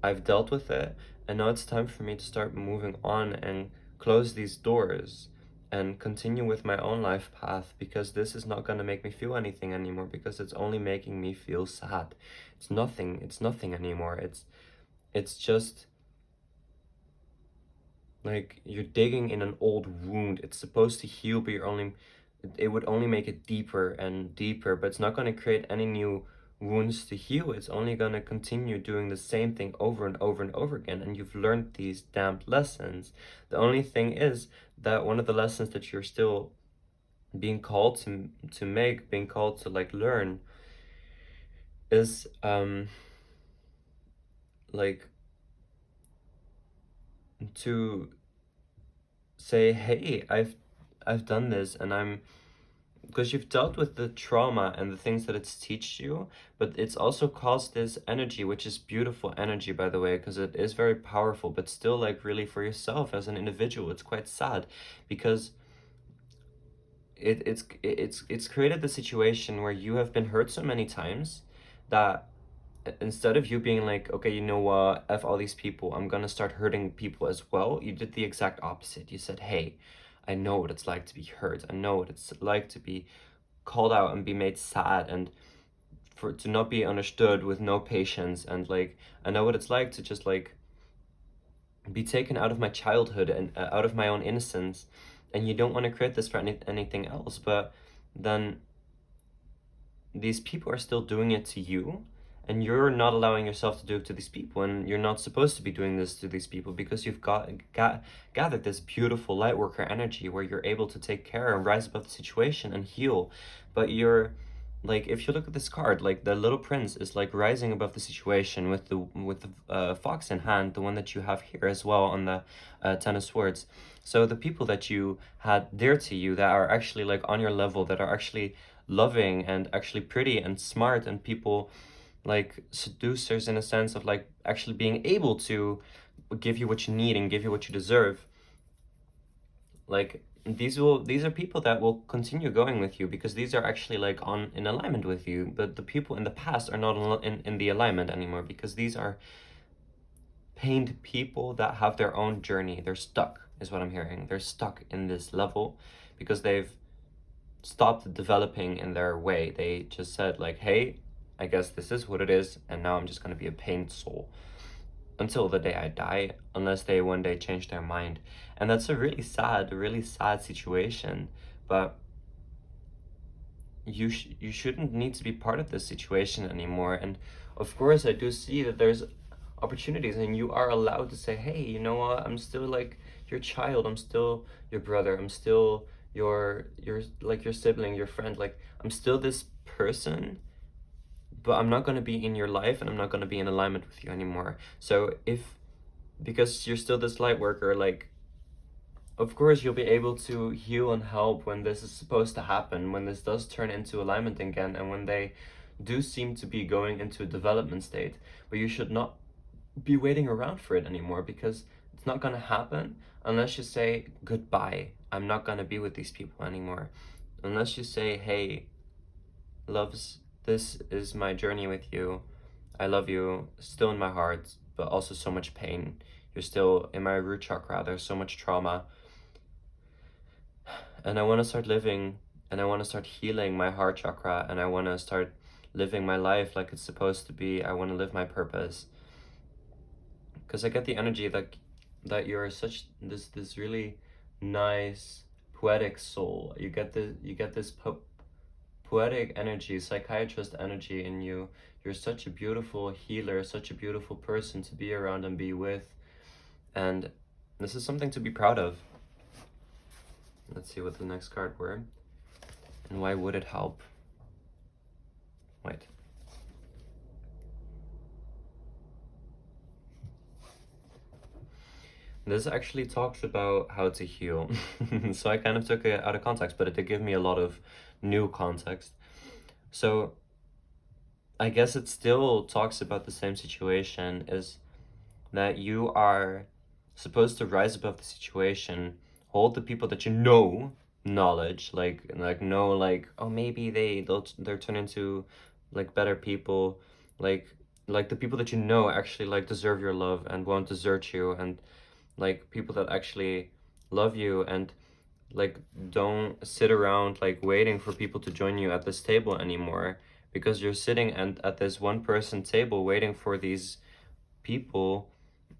I've dealt with it, and now it's time for me to start moving on and close these doors and continue with my own life path, because this is not going to make me feel anything anymore, because it's only making me feel sad. It's nothing anymore. It's just like you're digging in an old wound. It's supposed to heal, but it would only make it deeper and deeper, but it's not going to create any new wounds to heal. It's only going to continue doing the same thing over and over and over again, and you've learned these damned lessons. The only thing is that one of the lessons that you're still being called to make, being called to like learn, is like to say, hey, I've done this, and I'm because you've dealt with the trauma and the things that it's teached you, but it's also caused this energy, which is beautiful energy, by the way, because it is very powerful, but still, like, really for yourself as an individual, it's quite sad, because it's created the situation where you have been hurt so many times that instead of you being like, okay, you know what, F all these people, I'm gonna start hurting people as well, you did the exact opposite. You said, hey, I know what it's like to be hurt. I know what it's like to be called out and be made sad, and for to not be understood with no patience, and like I know what it's like to just like be taken out of my childhood and out of my own innocence, and you don't want to create this for anything else. But then these people are still doing it to you, and you're not allowing yourself to do it to these people, and you're not supposed to be doing this to these people because you've gathered this beautiful light worker energy where you're able to take care and rise above the situation and heal. But you're like, if you look at this card, like the little prince is like rising above the situation with the fox in hand, the one that you have here as well on the Ten of Swords. So the people that you had dear to you that are actually like on your level, that are actually loving and actually pretty and smart, and people like seducers in a sense of like actually being able to give you what you need and give you what you deserve, like these are people that will continue going with you because these are actually like on in alignment with you. But the people in the past are not in the alignment anymore, because these are pained people that have their own journey. They're stuck, is what I'm hearing. They're stuck in this level because they've stopped developing in their way. They just said like, hey, I guess this is what it is, and now I'm just going to be a pained soul until the day I die, unless they one day change their mind. And that's a really sad situation. But you shouldn't need to be part of this situation anymore. And of course, I do see that there's opportunities, and you are allowed to say, hey, you know what, I'm still like your child, I'm still your brother, I'm still your like your sibling, your friend, like I'm still this person, but I'm not going to be in your life, and I'm not going to be in alignment with you anymore. So because you're still this light worker, like of course you'll be able to heal and help when this is supposed to happen, when this does turn into alignment again, and when they do seem to be going into a development state. But you should not be waiting around for it anymore, because it's not going to happen unless you say goodbye. I'm not going to be with these people anymore. Unless you say, hey, loves, this is my journey with you. I love you, still in my heart, but also so much pain. You're still in my root chakra. There's so much trauma. And I want to start living, and I want to start healing my heart chakra, and I want to start living my life like it's supposed to be. I want to live my purpose. Because I get the energy that you're such this really nice poetic soul. You get this poetic energy, psychiatrist energy in you. You're such a beautiful healer, such a beautiful person to be around and be with. And this is something to be proud of. Let's see what the next card were. And why would it help? Wait. This actually talks about how to heal. So I kind of took it out of context, but it did give me a lot of new context. So I guess it still talks about the same situation, is that you are supposed to rise above the situation, hold the people that you know, knowledge, like know, like, oh, maybe they'll turn into like better people, like the people that you know actually like deserve your love and won't desert you, and like people that actually love you, and like don't sit around like waiting for people to join you at this table anymore, because you're sitting at this one person table waiting for these people,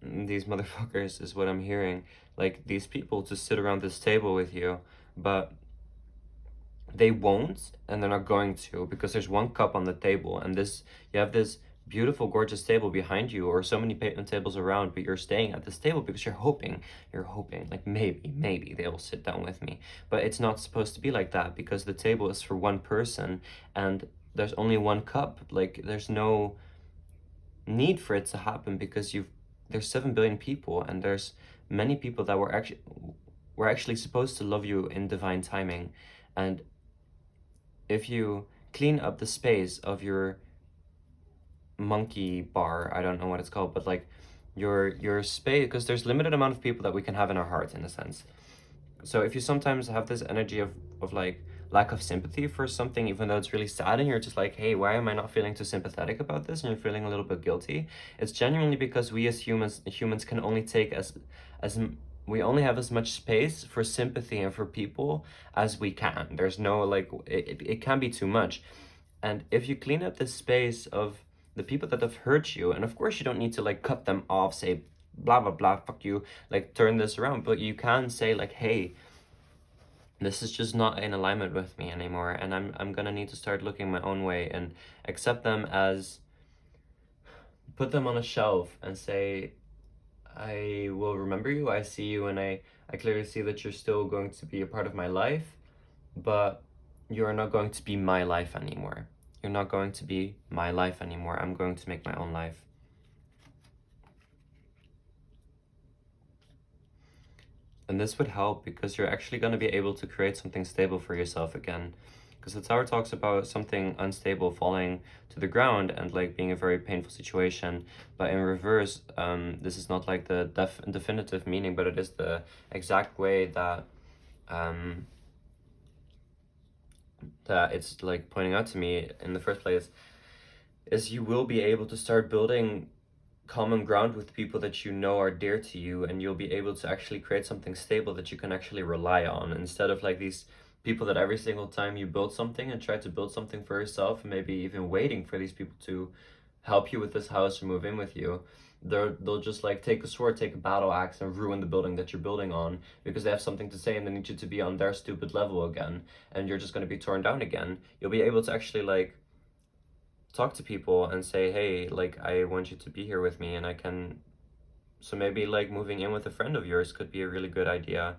these motherfuckers is what I'm hearing, like these people to sit around this table with you, but they won't, and they're not going to, because there's one cup on the table, and you have this beautiful, gorgeous table behind you, or so many tables around, but you're staying at this table because you're hoping, like maybe they will sit down with me. But it's not supposed to be like that, because the table is for one person, and there's only one cup. Like, there's no need for it to happen, because there's 7 billion people, and there's many people that were actually supposed to love you in divine timing. And if you clean up the space of your monkey bar, I don't know what it's called, but like your space, because there's limited amount of people that we can have in our heart, in a sense. So if you sometimes have this energy of like lack of sympathy for something, even though it's really sad, and you're just like, hey, why am I not feeling too sympathetic about this? And you're feeling a little bit guilty. It's genuinely because we as humans can only take we only have as much space for sympathy and for people as we can. There's no, like, it can be too much. And if you clean up the space of the people that have hurt you, and of course you don't need to like cut them off, say blah blah blah, fuck you, like turn this around, but you can say like, hey, this is just not in alignment with me anymore, and I'm gonna need to start looking my own way and accept them as, put them on a shelf and say, I will remember you, I see you, and I clearly see that you're still going to be a part of my life, but you're not going to be my life anymore. You're not going to be my life anymore. I'm going to make my own life. And this would help because you're actually going to be able to create something stable for yourself again. Because the Tower talks about something unstable falling to the ground and like being a very painful situation. But in reverse, this is not like the definitive meaning, but it is the exact way that that it's like pointing out to me in the first place, is you will be able to start building common ground with people that you know are dear to you, and you'll be able to actually create something stable that you can actually rely on, instead of like these people that every single time you build something and try to build something for yourself, and maybe even waiting for these people to help you with this house or move in with you, they'll just like take a sword, take a battle axe, and ruin the building that you're building on because they have something to say and they need you to be on their stupid level again, and you're just going to be torn down again. You'll be able to actually like talk to people and say, hey, like, I want you to be here with me, and I can, so maybe like moving in with a friend of yours could be a really good idea.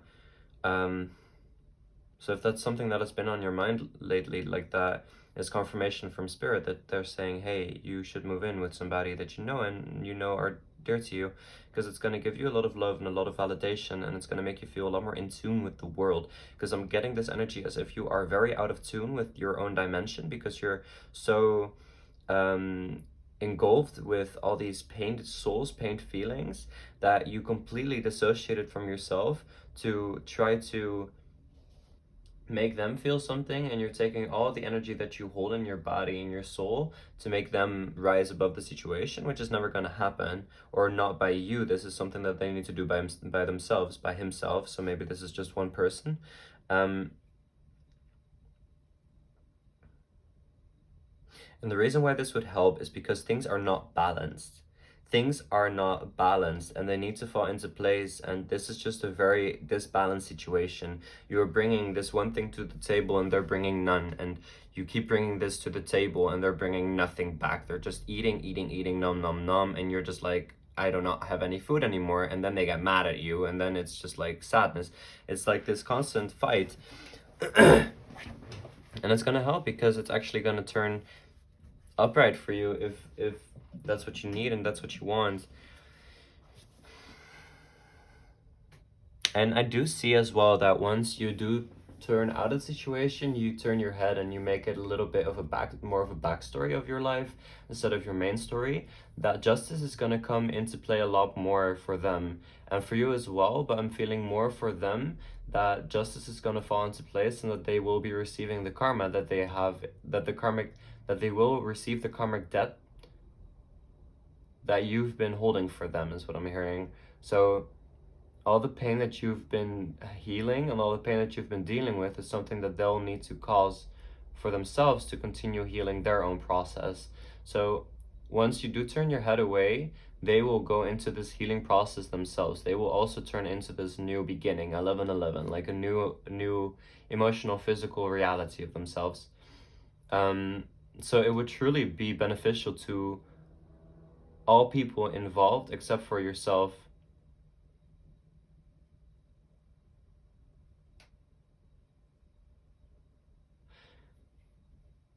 So if that's something that has been on your mind lately, like that is confirmation from spirit that they're saying, hey, you should move in with somebody that you know and you know are dear to you, because it's going to give you a lot of love and a lot of validation, and it's going to make you feel a lot more in tune with the world. Because I'm getting this energy as if you are very out of tune with your own dimension, because you're so engulfed with all these pained souls, pained feelings, that you completely dissociated from yourself to try to make them feel something, and you're taking all the energy that you hold in your body and your soul to make them rise above the situation, which is never going to happen, or not by you. This is something that they need to do by themselves, by himself. So maybe this is just one person. And the reason why this would help is because things are not balanced. Things are not balanced, and they need to fall into place, and this is just a very disbalanced situation. You're bringing this one thing to the table and they're bringing none, and you keep bringing this to the table and they're bringing nothing back. They're just eating, nom nom nom, and you're just like, I do not have any food anymore, and then they get mad at you, and then it's just like sadness. It's like this constant fight. And it's gonna help because it's actually gonna turn upright for you if that's what you need and that's what you want. And I do see as well that once you do turn out of the situation, you turn your head and you make it a little bit of more of a backstory of your life instead of your main story, that justice is going to come into play a lot more for them and for you as well. But I'm feeling more for them that justice is going to fall into place, and that they will be receiving the karma that they have, that they will receive the karmic debt that you've been holding for them, is what I'm hearing. So all the pain that you've been healing and all the pain that you've been dealing with is something that they'll need to cause for themselves to continue healing their own process. So once you do turn your head away, they will go into this healing process themselves. They will also turn into this new beginning, 1111, like a new emotional, physical reality of themselves. So it would truly be beneficial to all people involved except for yourself.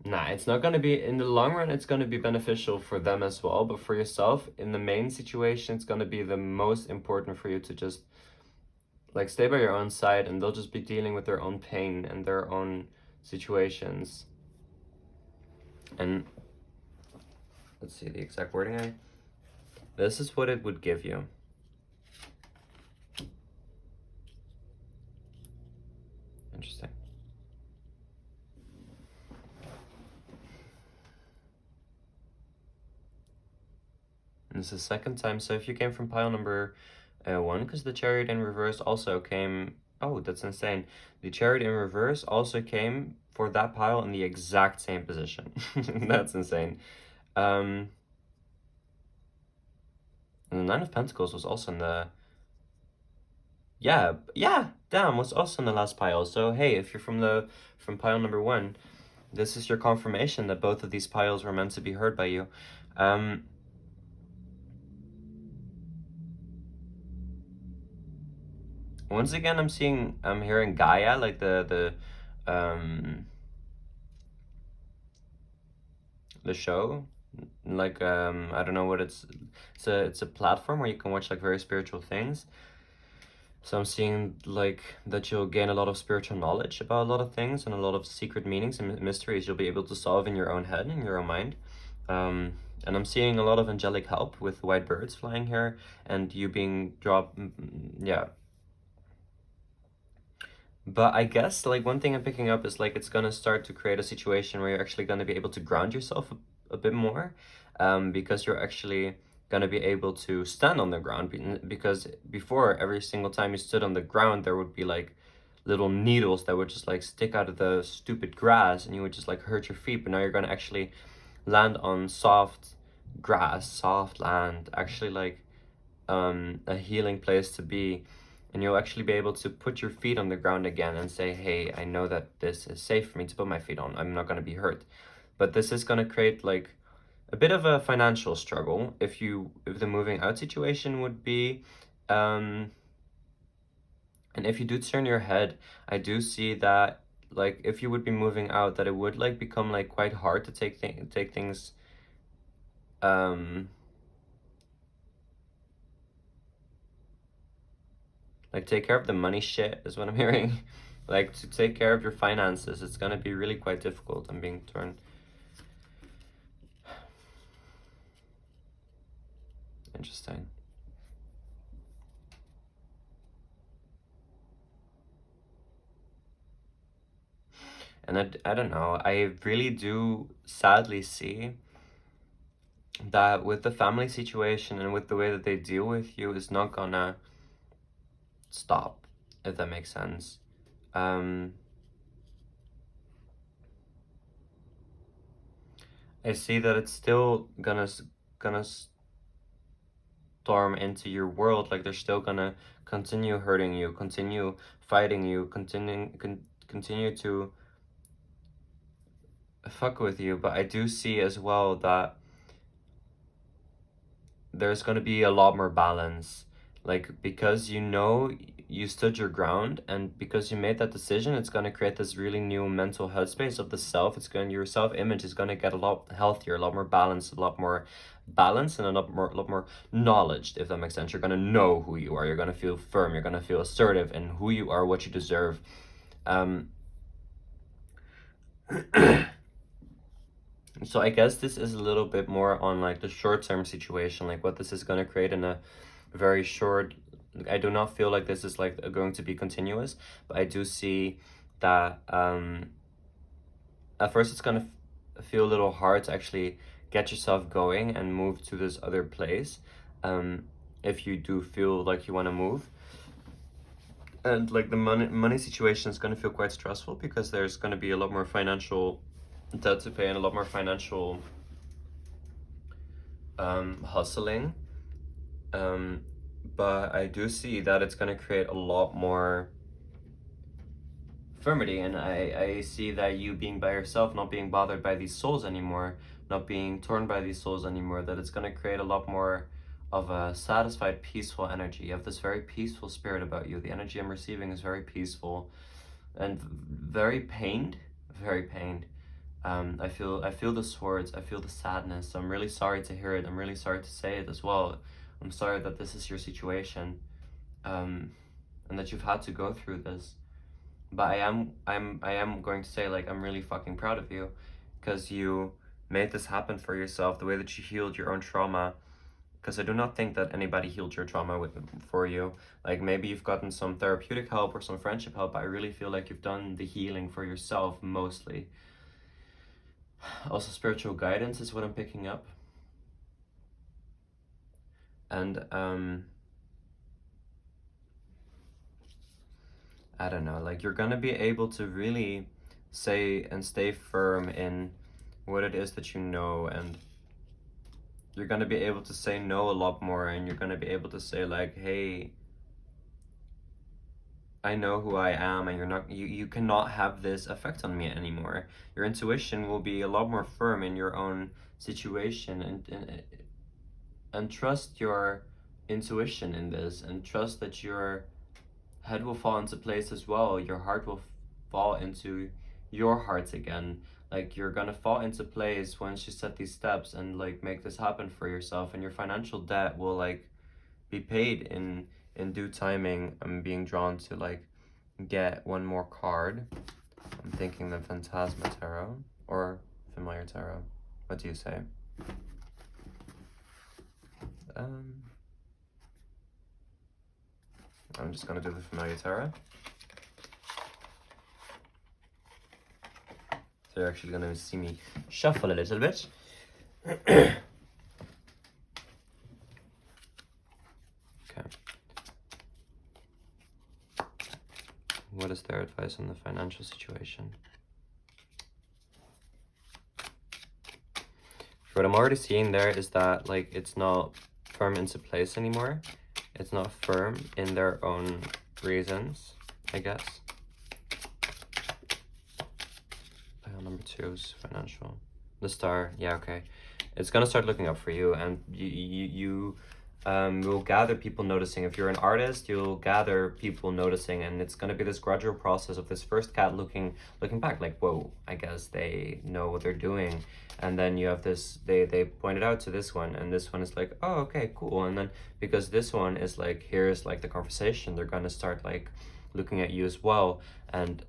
Nah, it's not going to be, in the long run, it's going to be beneficial for them as well. But for yourself, in the main situation, it's going to be the most important for you to just like stay by your own side, and they'll just be dealing with their own pain and their own situations. And let's see the exact wording. This is what it would give you. Interesting. This is the second time. So if you came from pile number 1, because the Chariot in reverse also came... Oh, that's insane. The Chariot in reverse also came for that pile in the exact same position. That's insane. And the Nine of Pentacles was also in the... Yeah, damn, was also in the last pile. So hey, if you're from pile number 1, this is your confirmation that both of these piles were meant to be heard by you. Once again, I'm hearing Gaia, like the show, like I don't know what it's a platform where you can watch like very spiritual things. So I'm seeing like that you'll gain a lot of spiritual knowledge about a lot of things and a lot of secret meanings and mysteries you'll be able to solve in your own head, in your own mind. And I'm seeing a lot of angelic help with white birds flying here and you being dropped, yeah. But I guess like one thing I'm picking up is like it's gonna start to create a situation where you're actually gonna be able to ground yourself a bit more, because you're actually gonna be able to stand on the ground. Because before, every single time you stood on the ground, there would be like little needles that would just like stick out of the stupid grass and you would just like hurt your feet. But now you're gonna actually land on soft grass, soft land, actually like a healing place to be. And you'll actually be able to put your feet on the ground again and say, hey, I know that this is safe for me to put my feet on. I'm not going to be hurt. But this is going to create like a bit of a financial struggle if the moving out situation would be, and if you do turn your head, I do see that like if you would be moving out, that it would like become like quite hard to take things like take care of the money shit is what I'm hearing. Like to take care of your finances, it's gonna be really quite difficult. I'm being torn. Interesting. And I don't know, I really do sadly see that with the family situation and with the way that they deal with you is not gonna stop, if that makes sense. I see that it's still gonna storm into your world, like they're still gonna continue hurting you, continue fighting you, continue to fuck with you. But I do see as well that there's gonna be a lot more balance, like because you stood your ground and because you made that decision, it's gonna create this really new mental headspace of the self. Your self-image is gonna get a lot healthier, a lot more balanced, and a lot more knowledge, if that makes sense. You're gonna know who you are, you're gonna feel firm, you're gonna feel assertive in who you are, what you deserve. So I guess this is a little bit more on like the short-term situation, like what this is going to create in a very short... I do not feel like this is like going to be continuous, but I do see that at first it's going to feel a little hard to actually get yourself going and move to this other place, if you do feel like you want to move. And like the money situation is going to feel quite stressful because there's going to be a lot more financial debt to pay and a lot more financial hustling. But I do see that it's going to create a lot more firmity, and I see that you being by yourself, not being bothered by these souls anymore, not being torn by these souls anymore, that it's going to create a lot more of a satisfied, peaceful energy. You have this very peaceful spirit about you. The energy I'm receiving is very peaceful and very pained, very pained. I feel the swords, I feel the sadness. I'm really sorry to hear it. I'm really sorry to say it as well. I'm sorry that this is your situation, and that you've had to go through this. But I am going to say, like, I'm really fucking proud of you, because you made this happen for yourself, the way that you healed your own trauma. Because I do not think that anybody healed your trauma for you. Like, maybe you've gotten some therapeutic help or some friendship help, but I really feel like you've done the healing for yourself mostly. Also, spiritual guidance is what I'm picking up. And I don't know, like you're gonna be able to really say and stay firm in what it is that you know, and you're gonna be able to say no a lot more, and you're gonna be able to say like, hey, I know who I am, and you cannot have this effect on me anymore. Your intuition will be a lot more firm in your own situation, and trust your intuition in this, and trust that your head will fall into place as well. Your heart will fall into your heart again. Like you're gonna fall into place once you set these steps and like make this happen for yourself, and your financial debt will like be paid in due timing. I'm being drawn to like get one more card. I'm thinking the Phantasma tarot or familiar tarot. What do you say? I'm just gonna do the familiar tarot. So you're actually gonna see me shuffle a little bit. Okay. What is their advice on the financial situation? What I'm already seeing there is that like it's not firm into place anymore. It's not firm in their own reasons, I guess. Number 2 is financial. The star, yeah, okay. It's gonna start looking up for you, and you will gather people noticing. If you're an artist, you'll gather people noticing, and it's gonna be this gradual process of this first cat looking back, like, whoa, I guess they know what they're doing. And then you have this, they pointed out to this one, and this one is like, oh, okay, cool. And then because this one is like, here's like the conversation, they're gonna start like looking at you as well. And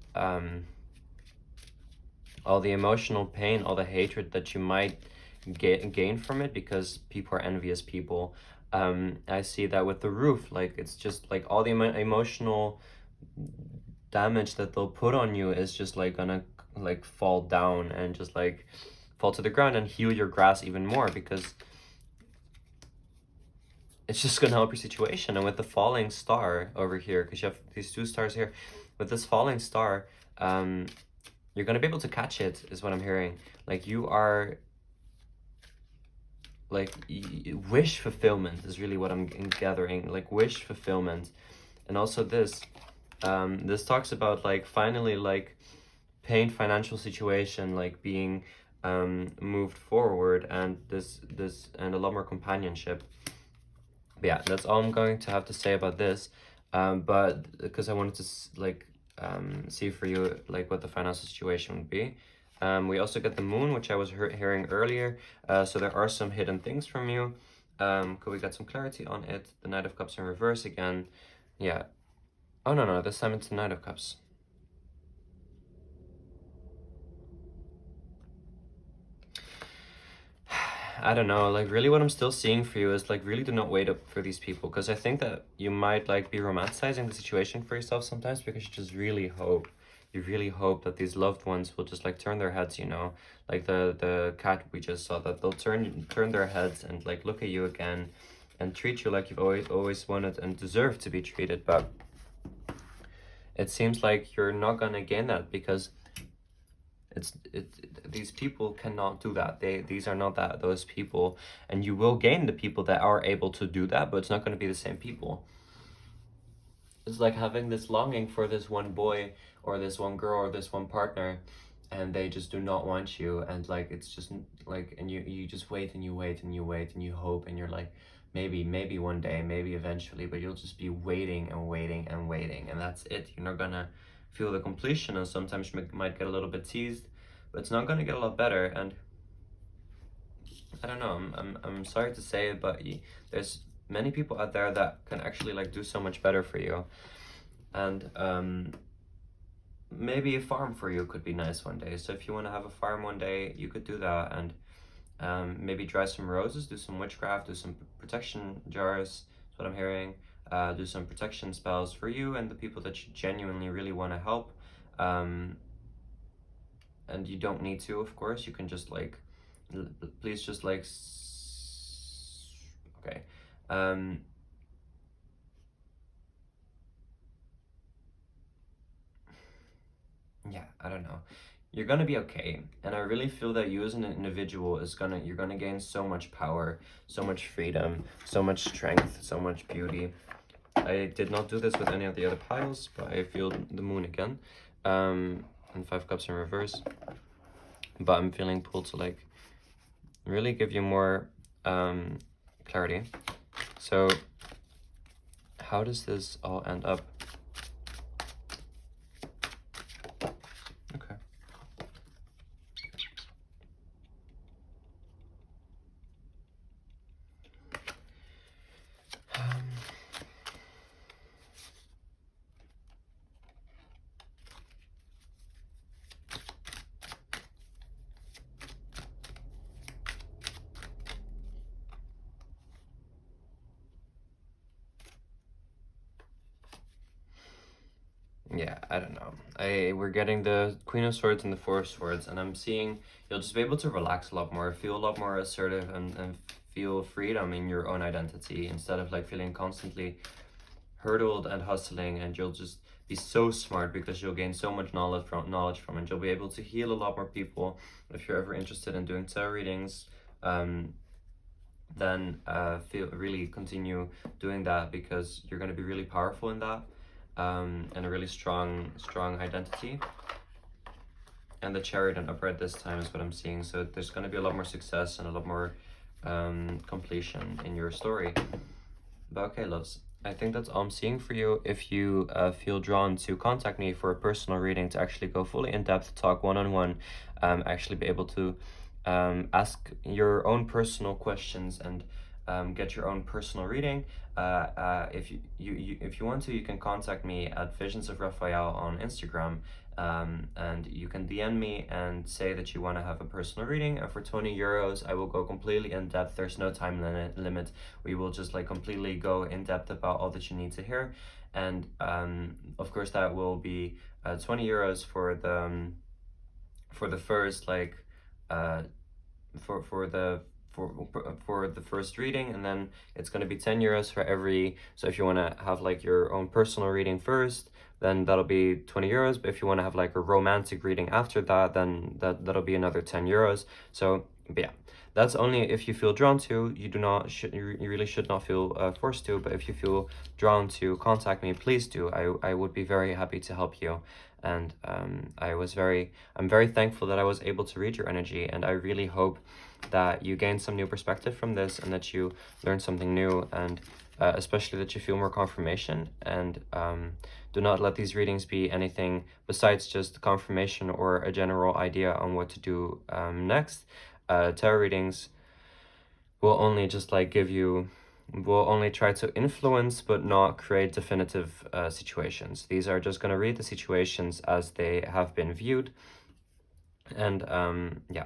all the emotional pain, all the hatred that you might gain from it, because people are envious people. I see that with the roof, like it's just like all the emotional damage that they'll put on you is just like gonna like fall down and just like fall to the ground and heal your grass even more, because it's just gonna help your situation. And with the falling star over here, because you have these 2 stars here, with this falling star, you're gonna be able to catch it, is what I'm hearing. Like you are, like wish fulfillment is really what I'm gathering, like wish fulfillment. And also this, this talks about like finally like pain financial situation, like being moved forward, and this and a lot more companionship. But yeah, that's all I'm going to have to say about this. But because I wanted to like see for you like what the financial situation would be. We also get the moon, which I was hearing earlier. So there are some hidden things from you. Could we get some clarity on it? The Knight of Cups in reverse again. Yeah. Oh, no, this time it's the Knight of Cups. I don't know, like really what I'm still seeing for you is like really do not wait up for these people, because I think that you might like be romanticizing the situation for yourself sometimes, because you really hope that these loved ones will just like turn their heads, you know, like the cat we just saw, that they'll turn their heads and like look at you again and treat you like you've always wanted and deserve to be treated. But it seems like you're not gonna gain that, because these people cannot do that. These are not those people, and you will gain the people that are able to do that, but it's not going to be the same people. It's like having this longing for this one boy or this one girl or this one partner, and they just do not want you, and like it's just like, and you just wait and you wait and you wait and you hope, and you're like, maybe one day, maybe eventually, but you'll just be waiting and waiting and waiting, and that's it. You're not gonna feel the completion, and sometimes you might get a little bit teased, but it's not gonna get a lot better. And I don't know, I'm sorry to say it, but there's many people out there that can actually like do so much better for you. And maybe a farm for you could be nice one day. So if you want to have a farm one day, you could do that. And maybe dry some roses, do some witchcraft, do some protection jars. That's what I'm hearing. Do some protection spells for you and the people that you genuinely really want to help. And you don't need to, of course. You can just like, please just like, okay. Um, yeah, I don't know. You're gonna be okay, and I really feel that you as an individual you're gonna gain so much power, so much freedom, so much strength, so much beauty. I did not do this with any of the other piles, but I feel the moon again, and 5 cups in reverse. But I'm feeling pulled to like really give you more clarity. So how does this all end up? Okay. Yeah, I don't know. We're getting the Queen of Swords and the Four of Swords, and I'm seeing you'll just be able to relax a lot more, feel a lot more assertive, and feel freedom in your own identity instead of like feeling constantly hurdled and hustling. And you'll just be so smart because you'll gain so much knowledge from it. You'll be able to heal a lot more people. If you're ever interested in doing tarot readings, then feel really continue doing that because you're going to be really powerful in that. And a really strong identity. And the Chariot and upright this time is what I'm seeing. So there's going to be a lot more success and a lot more completion in your story. But okay, loves, I think that's all I'm seeing for you. If you feel drawn to contact me for a personal reading to actually go fully in depth, talk one-on-one, actually be able to ask your own personal questions and get your own personal reading. If if you want to, you can contact me at VisionsOfRafael on Instagram, and you can DM me and say that you want to have a personal reading. And for 20 euros, I will go completely in depth. There's no time limit. We will just like completely go in depth about all that you need to hear. And of course, that will be 20 euros for the first like for the for the first reading, and then it's going to be 10 euros for every. So if you want to have like your own personal reading first, then that'll be 20 euros. But if you want to have like a romantic reading after that, then that'll be another 10 euros. So but yeah, that's only if you feel drawn to. You do not you really should not feel forced to. But if you feel drawn to contact me, please do. I would be very happy to help you. And I'm very thankful that I was able to read your energy, and I really hope that you gain some new perspective from this, and that you learn something new, and especially that you feel more confirmation. And do not let these readings be anything besides just confirmation or a general idea on what to do next. Tarot readings will only just like will only try to influence but not create definitive situations. These are just going to read the situations as they have been viewed. And yeah.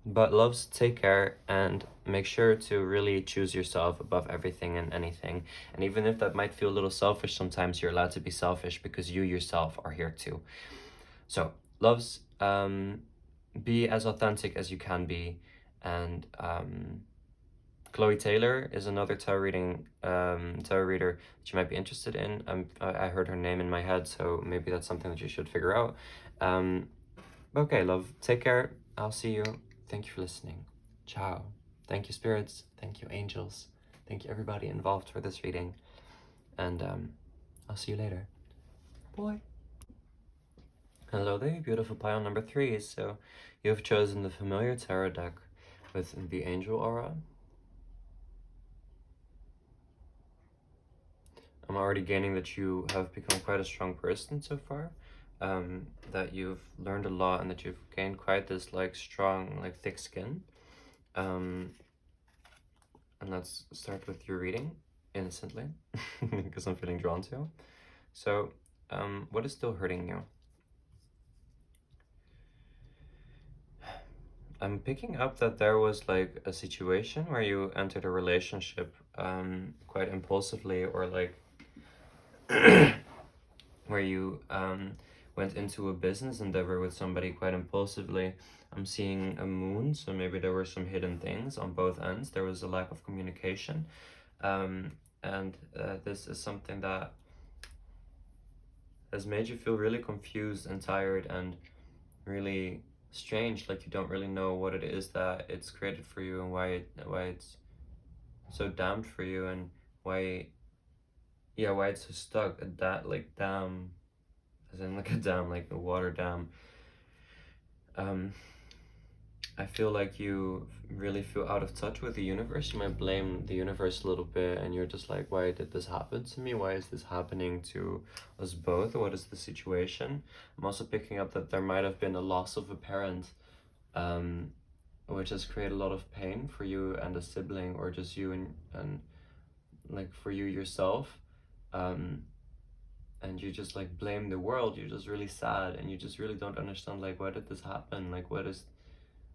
But loves, take care and make sure to really choose yourself above everything and anything. And even if that might feel a little selfish sometimes, you're allowed to be selfish because you yourself are here too. So loves, be as authentic as you can be. And Chloe Taylor is another tarot reader that you might be interested in. I heard her name in my head, so maybe that's something that you should figure out. Okay, love, take care. I'll see you. Thank you for listening. Ciao. Thank you, spirits. Thank you, angels. Thank you, everybody involved for this reading. And I'll see you later. Bye. Hello there, beautiful pile number 3. So you have chosen the familiar tarot deck with the angel aura. I'm already gaining that you have become quite a strong person so far. That you've learned a lot, and that you've gained quite this like strong, like thick skin. And let's start with your reading innocently, because I'm feeling drawn to. So, what is still hurting you? I'm picking up that there was like a situation where you entered a relationship quite impulsively, or like where you went into a business endeavor with somebody quite impulsively. I'm seeing a moon, so maybe there were some hidden things on both ends. There was a lack of communication. And this is something that has made you feel really confused and tired and really strange, like you don't really know what it is that it's created for you and why it's so damned for you, and why it's so stuck. That like dam, as in like a dam, like a water dam. um I feel like you really feel out of touch with the universe. You might blame the universe a little bit, and you're just like, why did this happen to me? Why is this happening to us both? What is the situation? I'm also picking up that there might have been a loss of a parent, um, which has created a lot of pain for you and a sibling, or just you and like for you yourself. Um, and you just like blame the world. You're just really sad, and you just really don't understand, like, why did this happen? Like, what is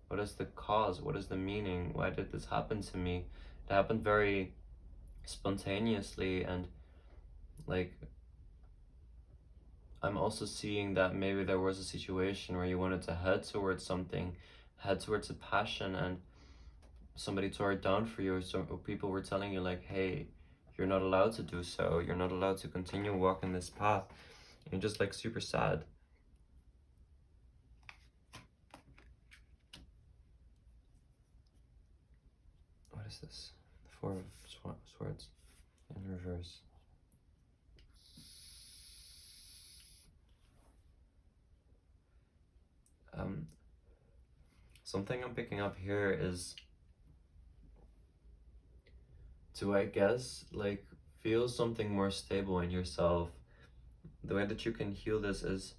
the cause? What is the meaning? Why did this happen to me? It happened very spontaneously, and like I'm also seeing that maybe there was a situation where you wanted to head towards something, head towards a passion, and somebody tore it down for you, or people were telling you like, hey, you're not allowed to do so. You're not allowed to continue walking this path. And you're just like super sad. What is this? The Four of Swords in reverse. Something I'm picking up here is to, I guess, like feel something more stable in yourself. The way that you can heal this is,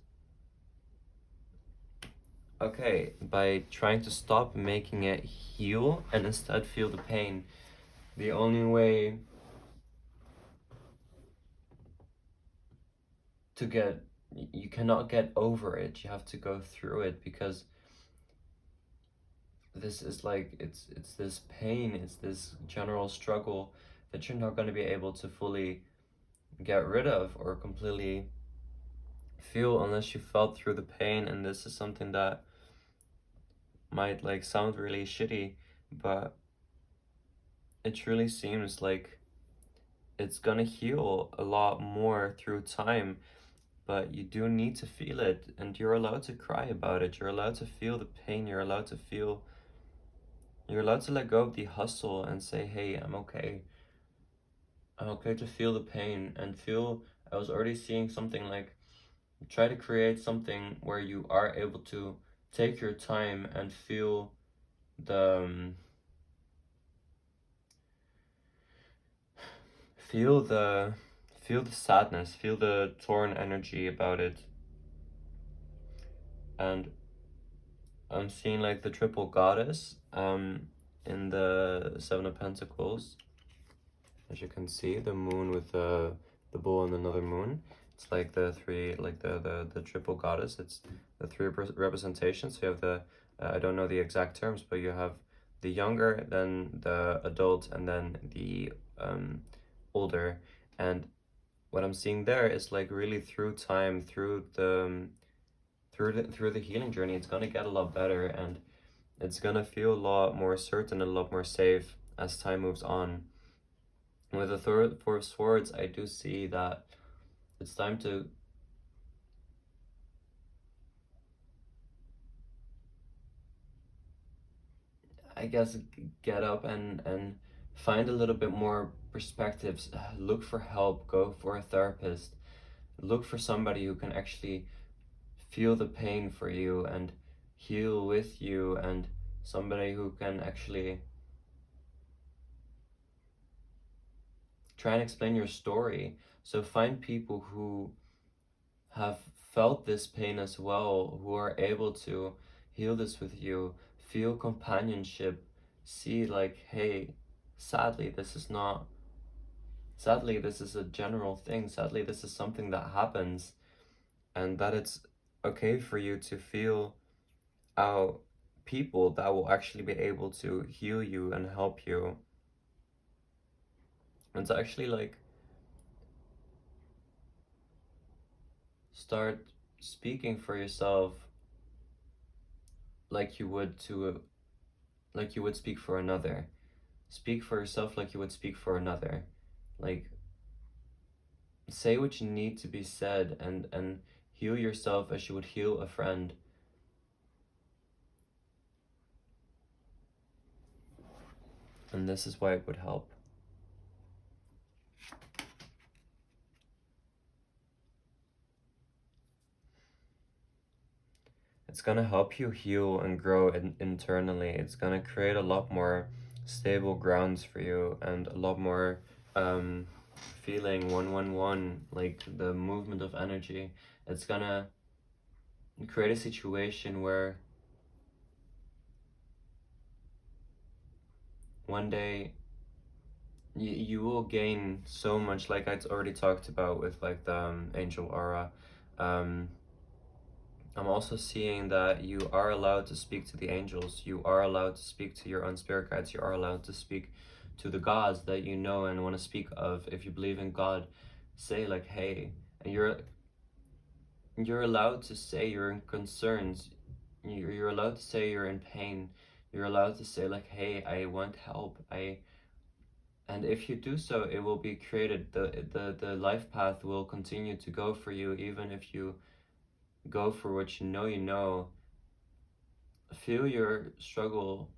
okay, by trying to stop making it heal and instead feel the pain. The only way to get, you cannot get over it, you have to go through it, because this is like, it's this pain, it's this general struggle that you're not going to be able to fully get rid of or completely feel unless you felt through the pain. And this is something that might like sound really shitty, but it truly seems like it's gonna heal a lot more through time. But you do need to feel it, and you're allowed to cry about it. You're allowed to feel the pain. You're allowed to let go of the hustle and say, hey, I'm okay. I'm okay to feel the pain and feel. I was already seeing something like, try to create something where you are able to take your time and feel the feel the feel the sadness, feel the torn energy about it. And I'm seeing like the triple goddess in the Seven of Pentacles. As you can see, the moon with the bull and another moon. It's like the three, like the triple goddess. It's the three representations. So you have the, I don't know the exact terms, but you have the younger, then the adult, and then the older. And what I'm seeing there is like really through time, through the through the healing journey, it's gonna get a lot better, and it's gonna feel a lot more certain, a lot more safe as time moves on. With the Four of Swords, I do see that it's time to, I guess, get up and find a little bit more perspectives. Look for help, go for a therapist, look for somebody who can actually feel the pain for you and heal with you, and somebody who can actually try and explain your story. So find people who have felt this pain as well, who are able to heal this with you, feel companionship, see like, hey, sadly, this is a general thing. Sadly, this is something that happens, and that it's okay for you to feel out people that will actually be able to heal you and help you. And to actually like start speaking for yourself like you would speak for another. Speak for yourself like you would speak for another. Like, say what you need to be said, and heal yourself as you would heal a friend. And this is why it would help. It's gonna help you heal and grow internally. It's gonna create a lot more stable grounds for you, and a lot more feeling 111, like the movement of energy. It's gonna create a situation where one day you will gain so much, like I already talked about with like the angel aura. I'm also seeing that you are allowed to speak to the angels. You are allowed to speak to your own spirit guides. You are allowed to speak to the gods that you know and want to speak of. If you believe in God, say like, hey, and you're allowed to say your concerns. You're allowed to say you're in pain. You're allowed to say like, hey, I want help. And if you do so, it will be created. The life path will continue to go for you, even if you go for what you know you know. Feel your struggle.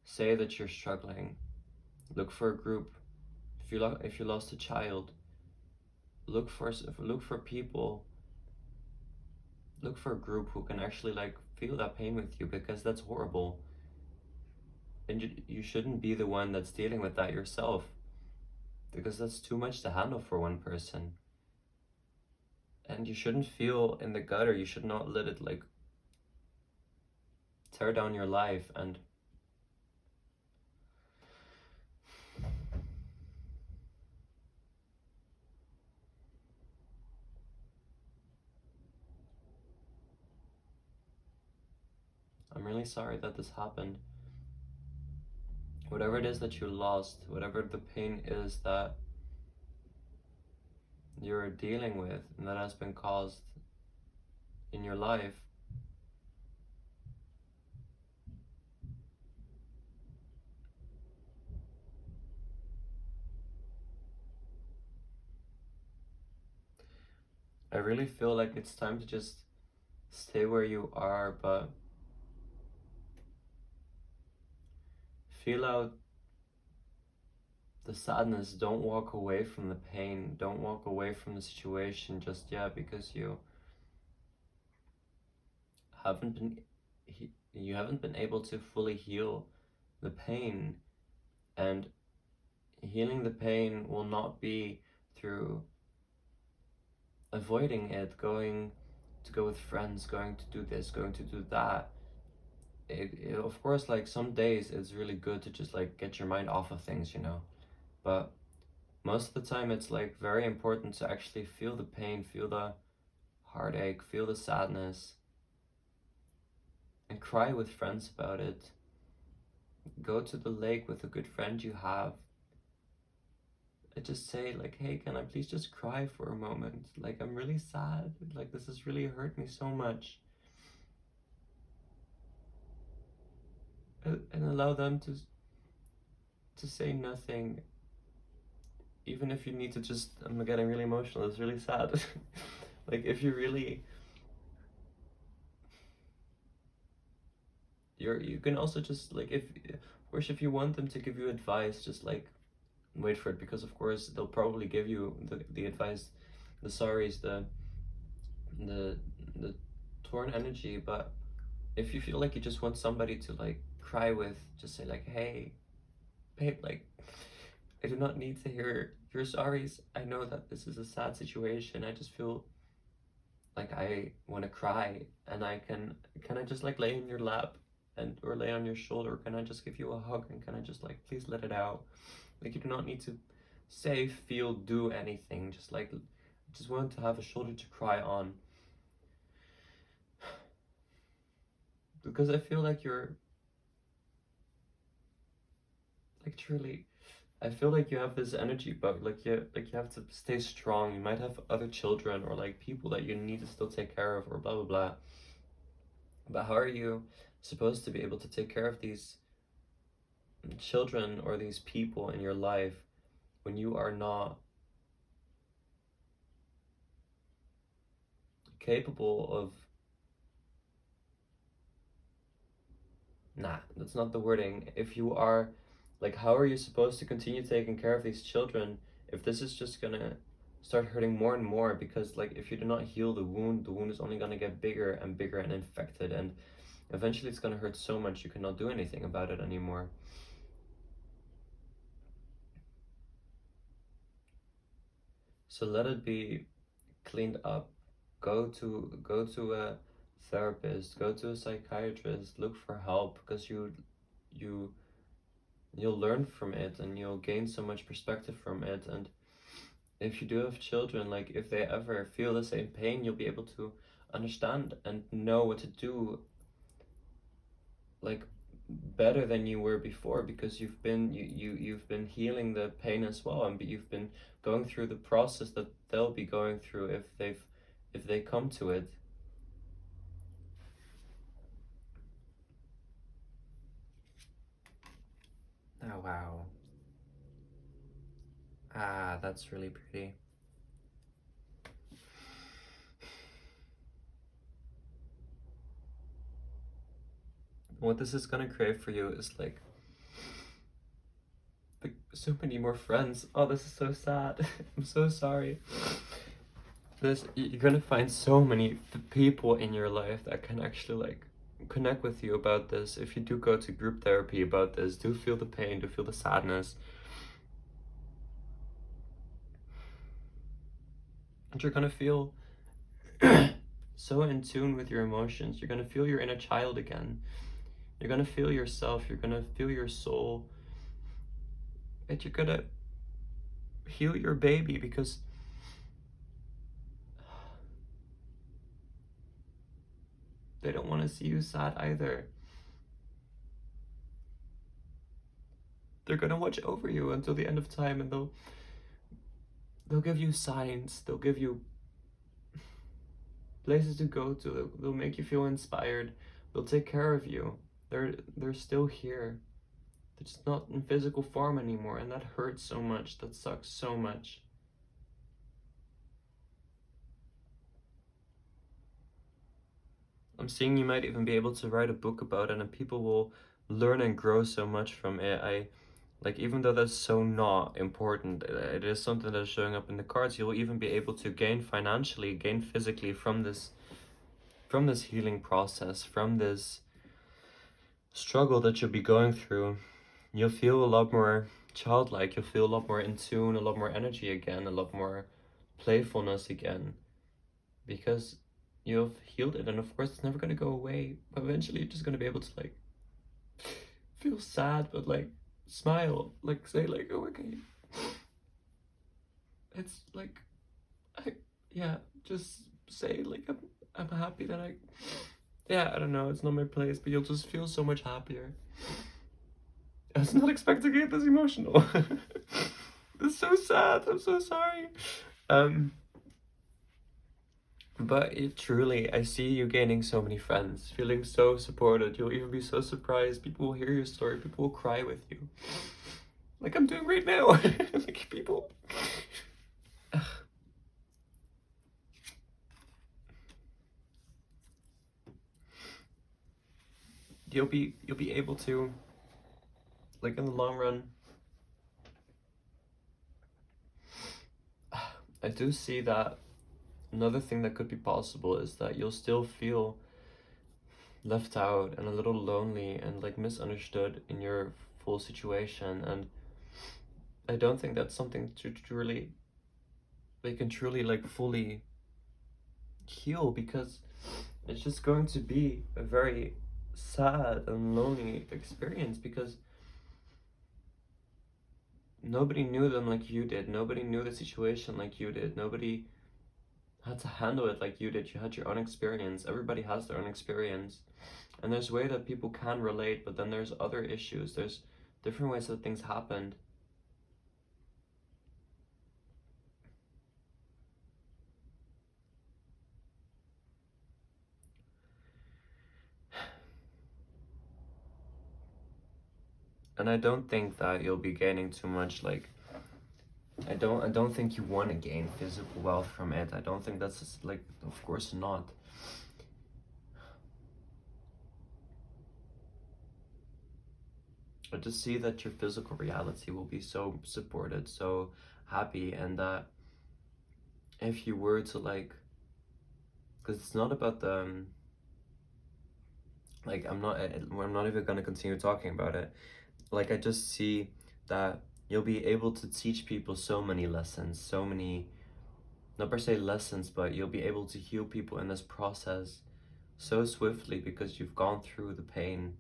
Say that you're struggling. Look for a group. If you lost a child, look for people. Look for a group who can actually like feel that pain with you, because that's horrible. And you shouldn't be the one that's dealing with that yourself, because that's too much to handle for one person. And you shouldn't feel in the gutter. You should not let it like tear down your life. And I'm really sorry that this happened. Whatever it is that you lost, whatever the pain is that you're dealing with and that has been caused in your life, I really feel like it's time to just stay where you are, but feel out the sadness. Don't walk away from the pain. Don't walk away from the situation just yet, because haven't been you haven't been able to fully heal the pain. And healing the pain will not be through avoiding it, going to go with friends, going to do this, going to do that. Of course, like some days it's really good to just like get your mind off of things, but most of the time it's like very important to actually feel the pain, feel the heartache, feel the sadness, and cry with friends about it. Go to the lake with a good friend you have. And just say like, hey, can I please just cry for a moment? Like, I'm really sad. Like, this has really hurt me so much. And allow them to say nothing. Even if you need to just, I'm getting really emotional, it's really sad. Like, if you really, you can also just like, if of course if you want them to give you advice, just like wait for it, because of course they'll probably give you the advice, the sorries, the the torn energy. But if you feel like you just want somebody to like cry with, just say like, hey babe, like, I do not need to hear your sorries. I know that this is a sad situation. I just feel like I want to cry, and can I just like lay in your lap, and or lay on your shoulder? Can I just give you a hug, and can I just like please let it out? Like, you do not need to say, feel, do anything. Just like, just want to have a shoulder to cry on, because I feel like you're like truly, I feel like you have this energy, but like you have to stay strong. You might have other children or like people that you need to still take care of or blah blah blah. But how are you supposed to be able to take care of these children or these people in your life when you are not capable of, nah, that's not the wording. If you are, like, how are you supposed to continue taking care of these children if this is just gonna start hurting more and more? Because like if you do not heal the wound is only gonna get bigger and bigger and infected, and eventually it's gonna hurt so much you cannot do anything about it anymore. So let it be cleaned up. Go to a therapist, go to a psychiatrist, look for help, because you you'll learn from it and you'll gain so much perspective from it. And if you do have children, like if they ever feel the same pain, you'll be able to understand and know what to do, like better than you were before, because you've been healing the pain as well, and you've been going through the process that they'll be going through if they come to it. Oh wow. Ah, that's really pretty. What this is gonna create for you is like so many more friends. Oh, this is so sad. I'm so sorry. You're gonna find so many people in your life that can actually like connect with you about this. If you do go to group therapy about this, do feel the pain, do feel the sadness. And you're gonna feel so in tune with your emotions. You're gonna feel your inner child again. You're gonna feel yourself. You're gonna feel your soul. And you're gonna heal your baby, because they don't want to see you sad either. They're gonna watch over you until the end of time, and they'll give you signs. They'll give you places to go to. They'll make you feel inspired. They'll take care of you. They're still here. They're just not in physical form anymore, and that hurts so much. That sucks so much. I'm seeing you might even be able to write a book about it, and people will learn and grow so much from it. Like, even though that's so not important, it is something that's showing up in the cards. You'll even be able to gain financially, gain physically from this healing process, from this struggle that you'll be going through. You'll feel a lot more childlike. You'll feel a lot more in tune, a lot more energy again, a lot more playfulness again, because you've healed it. And of course it's never going to go away, but eventually you're just going to be able to like feel sad but like smile, like say like, oh okay, it's like just say like I'm happy that I don't know, it's not my place, but you'll just feel so much happier. I was not expecting to get this emotional. It's so sad. I'm so sorry. But it truly, I see you gaining so many friends, feeling so supported. You'll even be so surprised. People will hear your story. People will cry with you. Like I'm doing right now. Like people. You'll be able to, like in the long run. I do see that another thing that could be possible is that you'll still feel left out and a little lonely and like misunderstood in your full situation, and I don't think that's something to truly they can truly like fully heal, because it's just going to be a very sad and lonely experience, because nobody knew them like you did. Nobody knew the situation like you did. Nobody had to handle it like you did. You had your own experience. Everybody has their own experience. And there's a way that people can relate, but then there's other issues. There's different ways that things happened. And I don't think that you'll be gaining too much, like, I don't think you want to gain physical wealth from it. I don't think that's just, like, of course not. I just see that your physical reality will be so supported, so happy, and that if you were to, like, because it's not about the like, I'm not even gonna continue talking about it. Like, I just see that you'll be able to teach people so many lessons, so many, not per se lessons, but you'll be able to heal people in this process so swiftly because you've gone through the pain.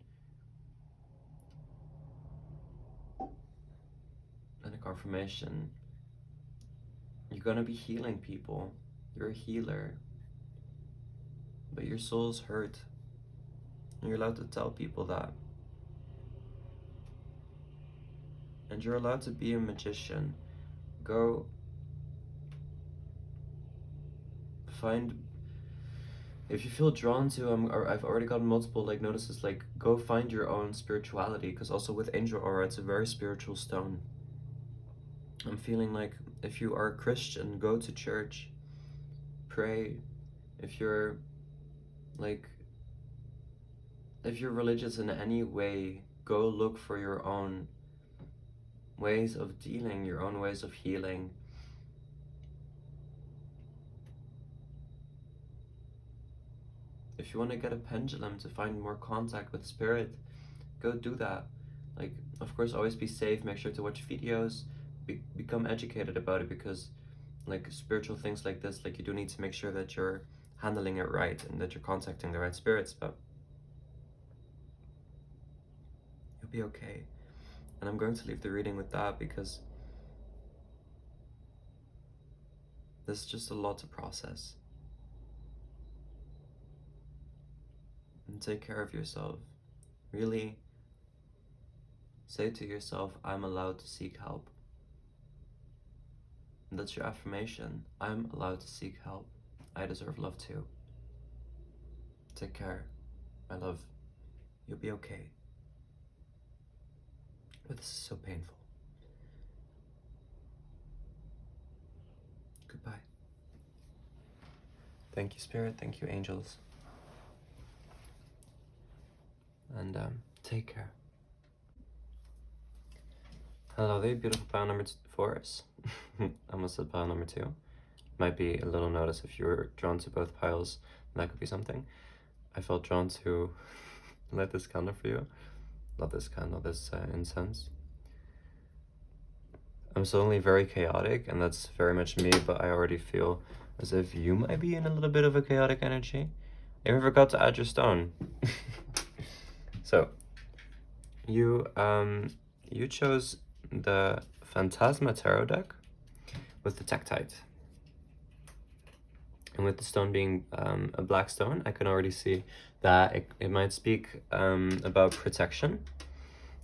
And a confirmation, you're gonna be healing people. You're a healer, but your soul's hurt. And you're allowed to tell people that. And you're allowed to be a magician. Go find, if you feel drawn to, or I've already gotten multiple like notices, like, go find your own spirituality, because also with angel aura, it's a very spiritual stone. I'm feeling like if you are a Christian, go to church, pray. If you're like, if you're religious in any way, go look for your own ways of dealing, your own ways of healing. If you want to get a pendulum to find more contact with spirit, go do that. Like, of course, always be safe, make sure to watch videos, become educated about it, because like spiritual things like this, like, you do need to make sure that you're handling it right and that you're contacting the right spirits, but you'll be okay. And I'm going to leave the reading with that, because there's just a lot to process. And take care of yourself. Really say to yourself, I'm allowed to seek help. And that's your affirmation. I'm allowed to seek help. I deserve love too. Take care, my love. You'll be okay. But this is so painful. Goodbye. Thank you, Spirit. Thank you, angels. And take care. Hello there, beautiful pile number 4. I almost said pile number 2. Might be a little notice if you were drawn to both piles. That could be something. I felt drawn to light this candle for you. Not this candle, this incense. I'm suddenly very chaotic, and that's very much me, but I already feel as if you might be in a little bit of a chaotic energy. I even forgot to add your stone. So, you chose the Phantasma tarot deck with the Tektite. And with the stone being a black stone, I can already see that it might speak about protection.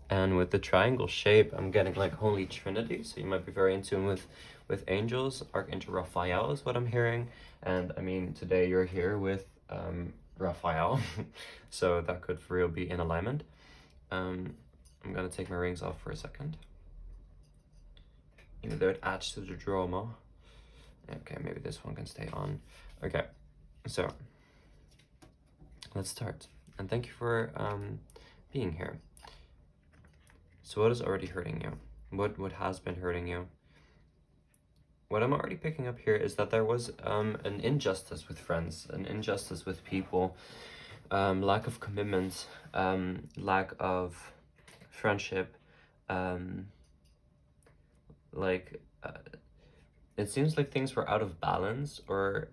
And with the triangle shape, I'm getting like Holy Trinity, so you might be very in tune with angels. Archangel Raphael is what I'm hearing. And I mean, today you're here with Raphael, so that could for real be in alignment. I'm gonna take my rings off for a second. Even though it adds to the drama. Okay, maybe this one can stay on. Okay, so let's start. And thank you for being here. So what is already hurting you? What has been hurting you? What I'm already picking up here is that there was an injustice with friends, an injustice with people, lack of commitment, lack of friendship, it seems like things were out of balance, or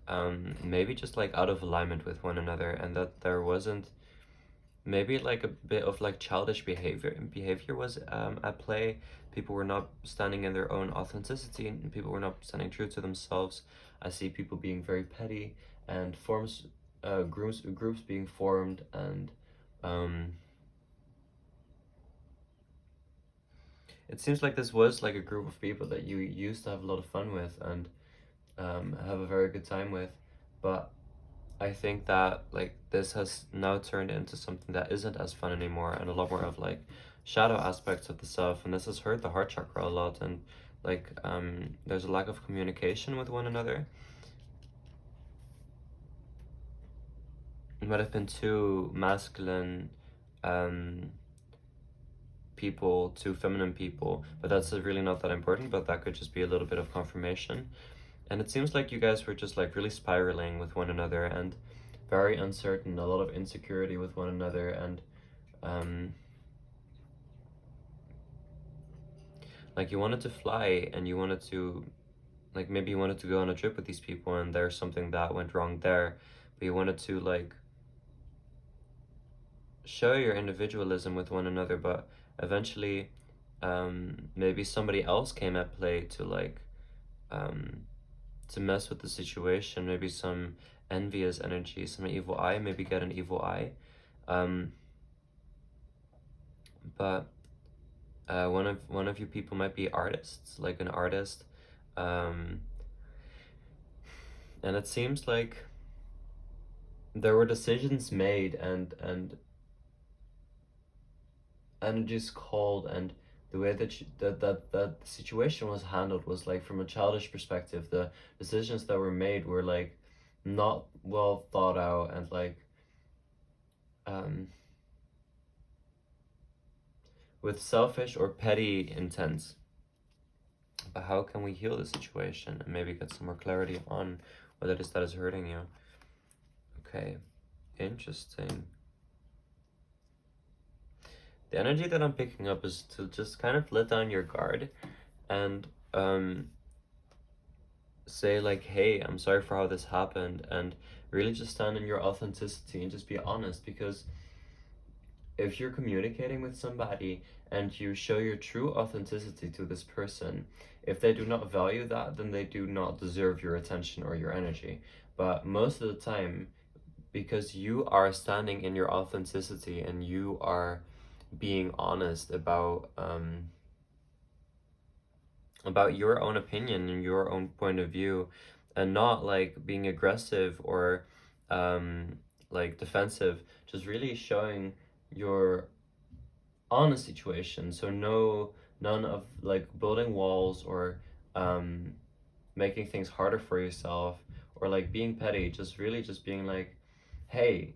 maybe just like out of alignment with one another, and that there wasn't, maybe like a bit of like childish behavior was at play. People were not standing in their own authenticity, and people were not standing true to themselves. I see people being very petty, and groups being formed, and it seems like this was like a group of people that you used to have a lot of fun with and have a very good time with, but I think that like this has now turned into something that isn't as fun anymore, and a lot more of like shadow aspects of the self, and this has hurt the heart chakra a lot. And like there's a lack of communication with one another. It might have been two masculine people, two feminine people, but that's really not that important, but that could just be a little bit of confirmation. And it seems like you guys were just like really spiraling with one another and very uncertain, a lot of insecurity with one another, and like you wanted to fly and you wanted to, like maybe you wanted to go on a trip with these people and there's something that went wrong there, but you wanted to like show your individualism with one another, but eventually maybe somebody else came at play to like to mess with the situation, maybe some envious energy, some evil eye, maybe get an evil eye. But one of you people might be artists, like an artist, and it seems like there were decisions made and energies called, and the way that that the situation was handled was like, from a childish perspective, the decisions that were made were like not well thought out and like with selfish or petty intents. But how can we heal the situation and maybe get some more clarity on what it is that is hurting you? Okay, interesting. The energy that I'm picking up is to just kind of let down your guard and say like, hey, I'm sorry for how this happened, and really just stand in your authenticity and just be honest. Because if you're communicating with somebody and you show your true authenticity to this person, if they do not value that, then they do not deserve your attention or your energy. But most of the time, because you are standing in your authenticity and you are being honest about your own opinion and your own point of view, and not like being aggressive or like defensive, just really showing your honest situation. So none of like building walls or making things harder for yourself or like being petty, just really just being like, hey,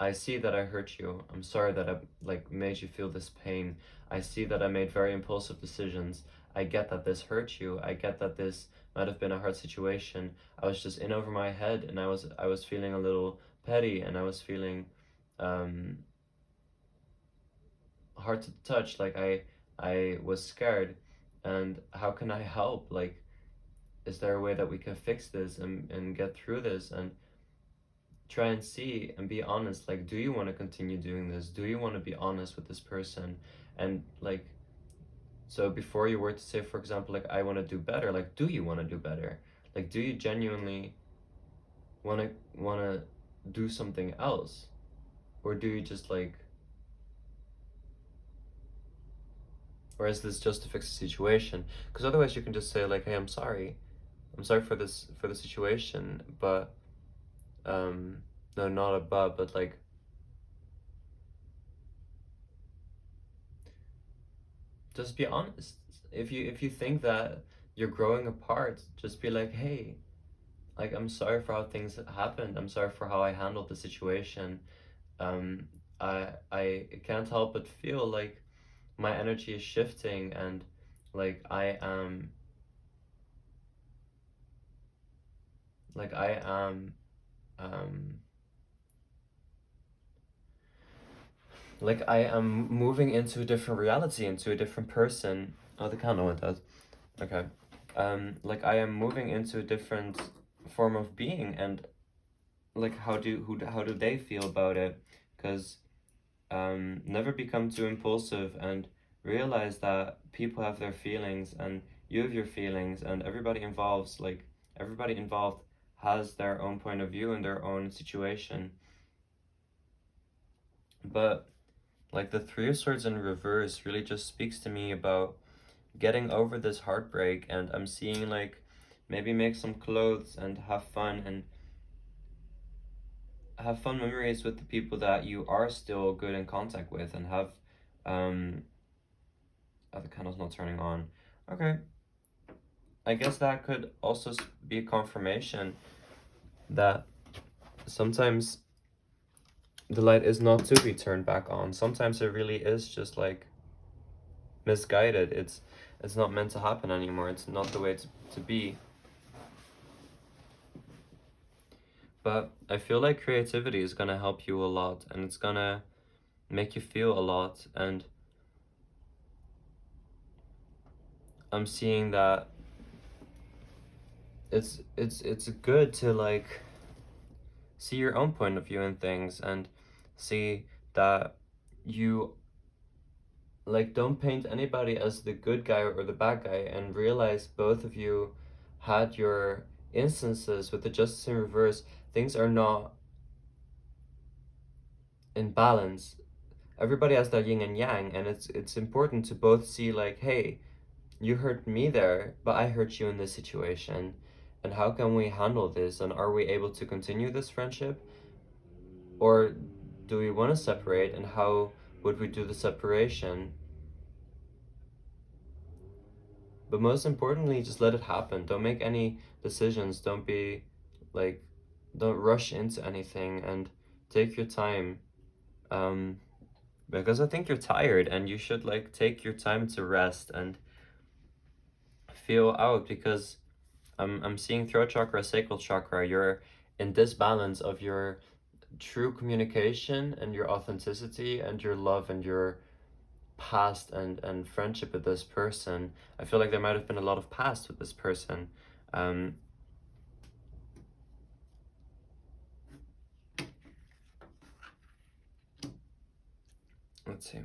I see that I hurt you. I'm sorry that I like made you feel this pain. I see that I made very impulsive decisions. I get that this hurt you. I get that this might have been a hard situation. I was just in over my head, and I was feeling a little petty, and I was feeling hard to touch. Like I was scared, and how can I help? Like, is there a way that we can fix this and get through this and try and see and be honest? Like, do you want to continue doing this? Do you want to be honest with this person? And like, so before you were to say, for example, like, I want to do better, like, do you want to do better? Like, do you genuinely want to do something else? Or do you just like, or is this just to fix the situation? Because otherwise you can just say like, hey, I'm sorry for this, for the situation, but no, not a but like, just be honest. If you think that you're growing apart, just be like, hey, like, I'm sorry for how things happened. I'm sorry for how I handled the situation. I can't help but feel like my energy is shifting, and like I am um like I am moving into a different reality, into a different person. Oh, the candle went out. Okay. Like I am moving into a different form of being, and like how do they feel about it? Because never become too impulsive, and realize that people have their feelings and you have your feelings, and everybody involved has their own point of view and their own situation. But like the Three of Swords in reverse really just speaks to me about getting over this heartbreak, and I'm seeing like maybe make some clothes and have fun, and have fun memories with the people that you are still good in contact with, and have The candle's not turning on. Okay. I guess that could also be a confirmation that sometimes the light is not to be turned back on. Sometimes it really is just like misguided. It's not meant to happen anymore. It's not the way to be. But I feel like creativity is gonna help you a lot, and it's gonna make you feel a lot. And I'm seeing that it's good to like see your own point of view in things and see that you like don't paint anybody as the good guy or the bad guy, and realize both of you had your instances with the justice in reverse. Things are not in balance. Everybody has their yin and yang, and it's important to both see like, hey, you hurt me there, but I hurt you in this situation, and how can we handle this, and are we able to continue this friendship, or do we want to separate, and how would we do the separation? But most importantly, just let it happen. Don't make any decisions. Don't be like, don't rush into anything, and take your time. Because I think you're tired, and you should like take your time to rest and feel out, because I'm seeing throat chakra, sacral chakra. You're in this balance of your true communication and your authenticity and your love and your past and friendship with this person. I feel like there might have been a lot of past with this person. Um, let's see.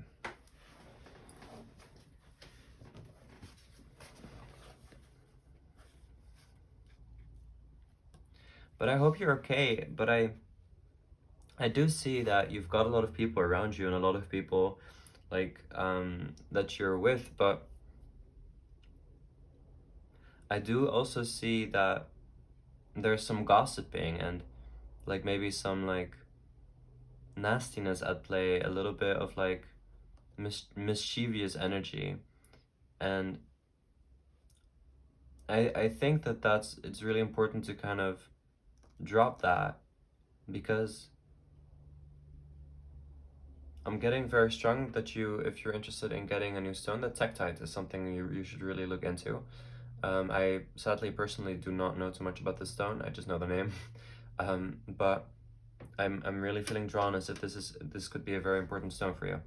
But I hope you're okay. But I do see that you've got a lot of people around you and a lot of people like that you're with, but I do also see that there's some gossiping and like maybe some like nastiness at play, a little bit of like mischievous energy. And I think that it's really important to kind of drop that, because I'm getting very strong that if you're interested in getting a new stone, that tektite is something you should really look into. I sadly personally do not know too much about this stone. I just know the name. But I'm really feeling drawn as if this could be a very important stone for you.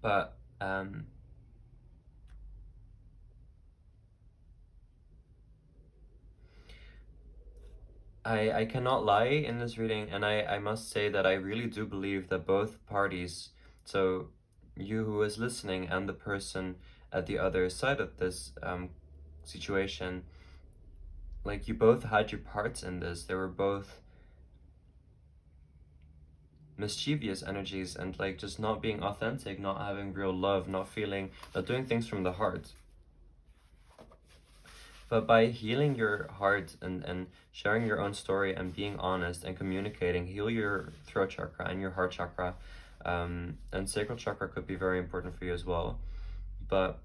But I cannot lie in this reading, and I must say that I really do believe that both parties, so you who is listening and the person at the other side of this situation, like you both had your parts in this. They were both mischievous energies and like just not being authentic, not having real love, not doing things from the heart. But by healing your heart and sharing your own story and being honest and communicating, heal your throat chakra and your heart chakra. And sacral chakra could be very important for you as well. But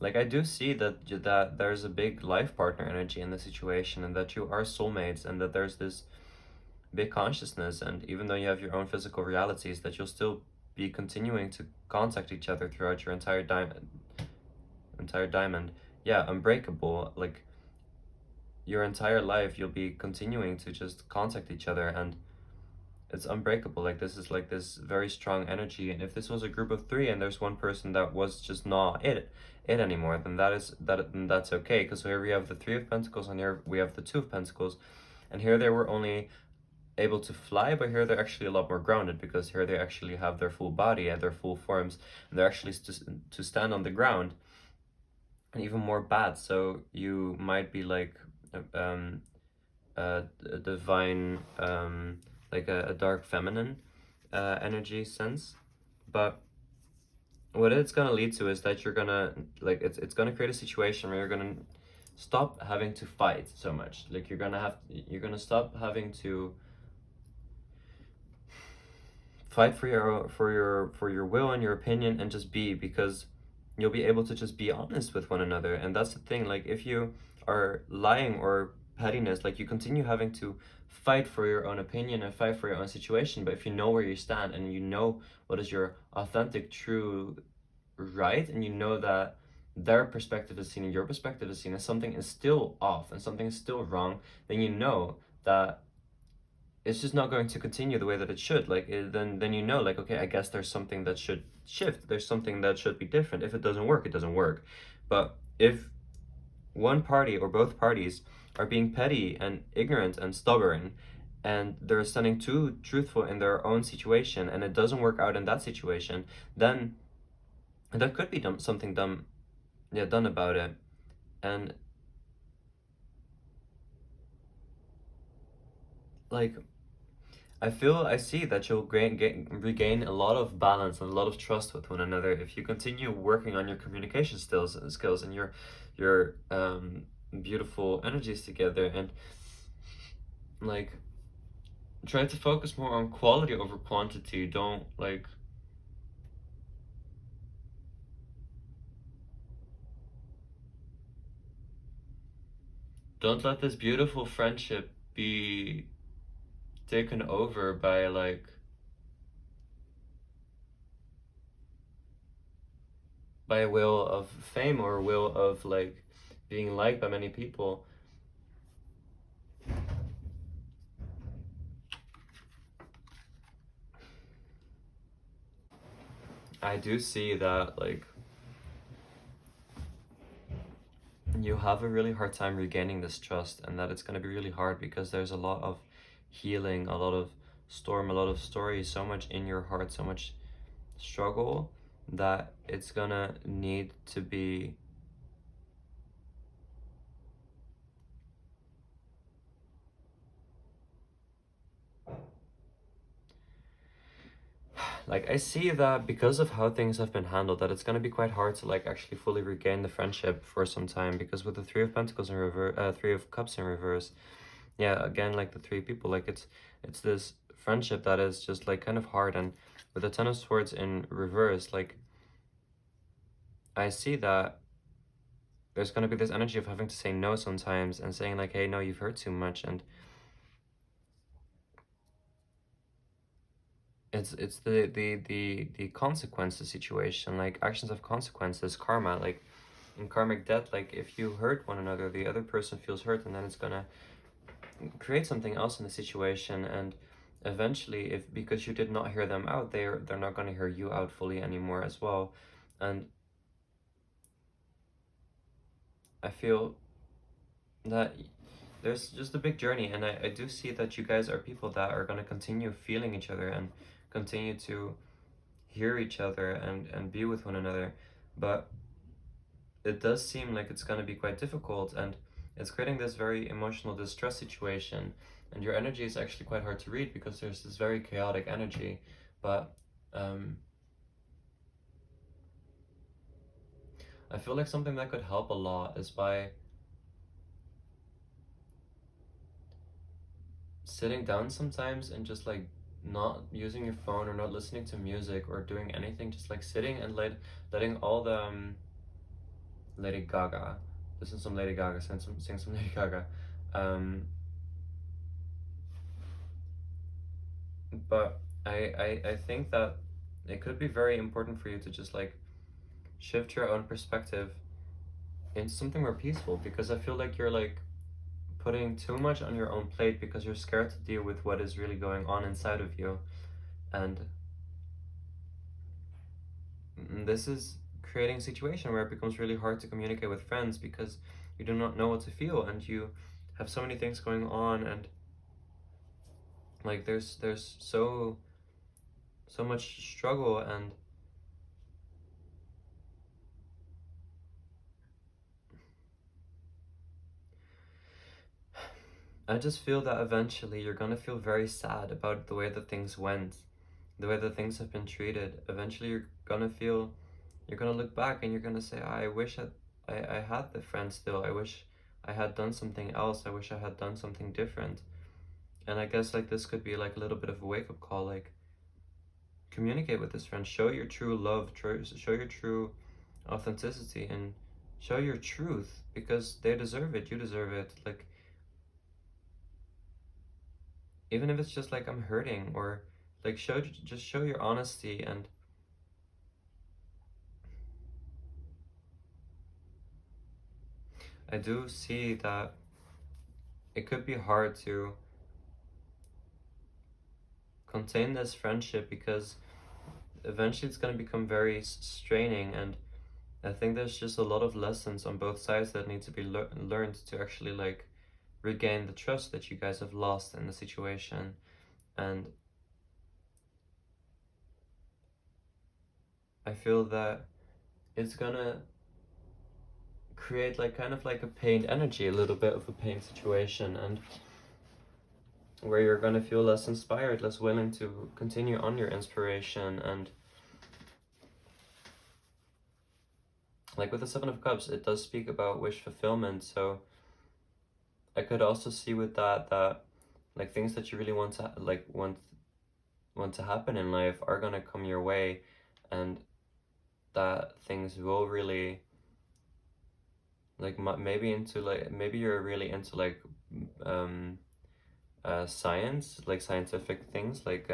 like I do see that there's a big life partner energy in the situation, and that you are soulmates, and that there's this big consciousness, and even though you have your own physical realities, that you'll still be continuing to contact each other throughout your entire diamond. Yeah, unbreakable. Like your entire life, you'll be continuing to just contact each other, and it's unbreakable. Like this is like this very strong energy. And if this was a group of three and there's one person that was just not it anymore, then then that's okay, because here we have the Three of Pentacles, and here we have the Two of Pentacles, and here they were only able to fly, but here they're actually a lot more grounded, because here they actually have their full body and their full forms, and they're actually to stand on the ground, and even more bad. So you might be like a divine like a dark feminine energy sense. But what it's gonna lead to is that you're gonna like it's gonna create a situation where you're gonna stop having to fight so much. Like you're gonna stop having to fight for your will and your opinion, and just be, because you'll be able to just be honest with one another. And that's the thing, like if you are lying or pettiness, like you continue having to fight for your own opinion and fight for your own situation. But if you know where you stand and you know what is your authentic true right, and you know that their perspective is seen and your perspective is seen, and something is still off and something is still wrong, then you know that it's just not going to continue the way that it should. Like then you know, like, okay, I guess there's something that should shift, there's something that should be different. If it doesn't work, it doesn't work. But if one party or both parties are being petty and ignorant and stubborn, and they're standing too truthful in their own situation, and it doesn't work out in that situation, then there could be something dumb, yeah, done about it. And like I see that you'll regain a lot of balance and a lot of trust with one another if you continue working on your communication skills and your beautiful energies together, and like try to focus more on quality over quantity. Don't let this beautiful friendship be taken over by a will of fame or a will of like being liked by many people. I do see that like you have a really hard time regaining this trust, and that it's going to be really hard because there's a lot of healing, a lot of storm, a lot of stories, so much in your heart, so much struggle, that it's gonna need to be like, I see that because of how things have been handled, that it's going to be quite hard to like actually fully regain the friendship for some time, because with the Three of Pentacles in reverse, Three of Cups in reverse, yeah, again, like the three people, like it's this friendship that is just like kind of hard. And with the Ten of Swords in reverse, like I see that there's going to be this energy of having to say no sometimes, and saying like, hey, no, you've hurt too much. And it's the consequences situation, like actions have consequences, karma, like in karmic debt. Like if you hurt one another, the other person feels hurt, and then it's gonna create something else in the situation. And eventually, if because you did not hear them out, they're not going to hear you out fully anymore as well. And I feel that there's just a big journey, and I do see that you guys are people that are going to continue feeling each other and continue to hear each other and be with one another. But it does seem like it's going to be quite difficult, and it's creating this very emotional distress situation. And your energy is actually quite hard to read because there's this very chaotic energy. But I feel like something that could help a lot is by sitting down sometimes and just like not using your phone or not listening to music or doing anything, just like sitting and letting all the Lady Gaga, listen to some Lady Gaga, sing some Lady Gaga. But I think that it could be very important for you to just like shift your own perspective into something more peaceful, because I feel like you're like putting too much on your own plate because you're scared to deal with what is really going on inside of you. And this is creating a situation where it becomes really hard to communicate with friends because you do not know what to feel, and you have so many things going on, and like there's so much struggle. And I just feel that eventually you're gonna feel very sad about the way that things went, the way that things have been treated. Eventually you're gonna look back and you're gonna say, I wish I had the friend still. I wish I had done something else. I wish I had done something different. And I guess like this could be like a little bit of a wake-up call, like communicate with this friend, show your true love, show your true authenticity, and show your truth, because they deserve it, you deserve it. Like, even if it's just like, I'm hurting, or like, just show your honesty. And I do see that it could be hard to contain this friendship, because eventually it's going to become very straining. And I think there's just a lot of lessons on both sides that need to be learned to actually like regain the trust that you guys have lost in the situation. And I feel that it's gonna create like kind of like a pained energy, a little bit of a pained situation, and where you're gonna feel less inspired, less willing to continue on your inspiration. And like with the Seven of Cups, it does speak about wish fulfillment. So I could also see with that like things that you really want to want to happen in life are gonna come your way, and that things will really like maybe you're really into like science, like scientific things, like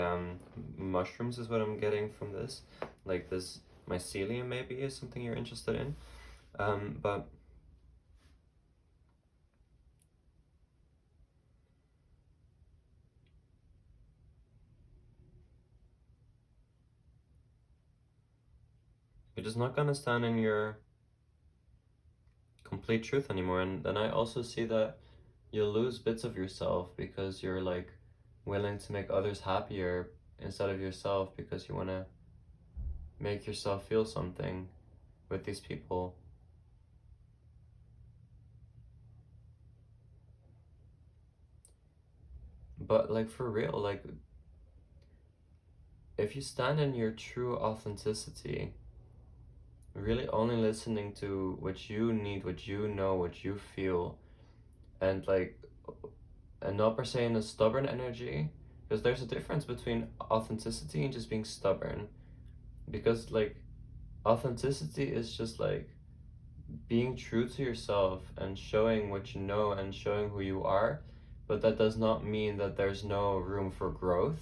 mushrooms is what I'm getting from this. Like this mycelium maybe is something you're interested in, but you're just not gonna stand in your complete truth anymore. And then I also see that you'll lose bits of yourself, because you're like willing to make others happier instead of yourself, because you want to make yourself feel something with these people. But like for real, like if you stand in your true authenticity, really only listening to what you need, what you know, what you feel, and like, and not per se in a stubborn energy, because there's a difference between authenticity and just being stubborn. Because like authenticity is just like being true to yourself and showing what you know and showing who you are, but that does not mean that there's no room for growth,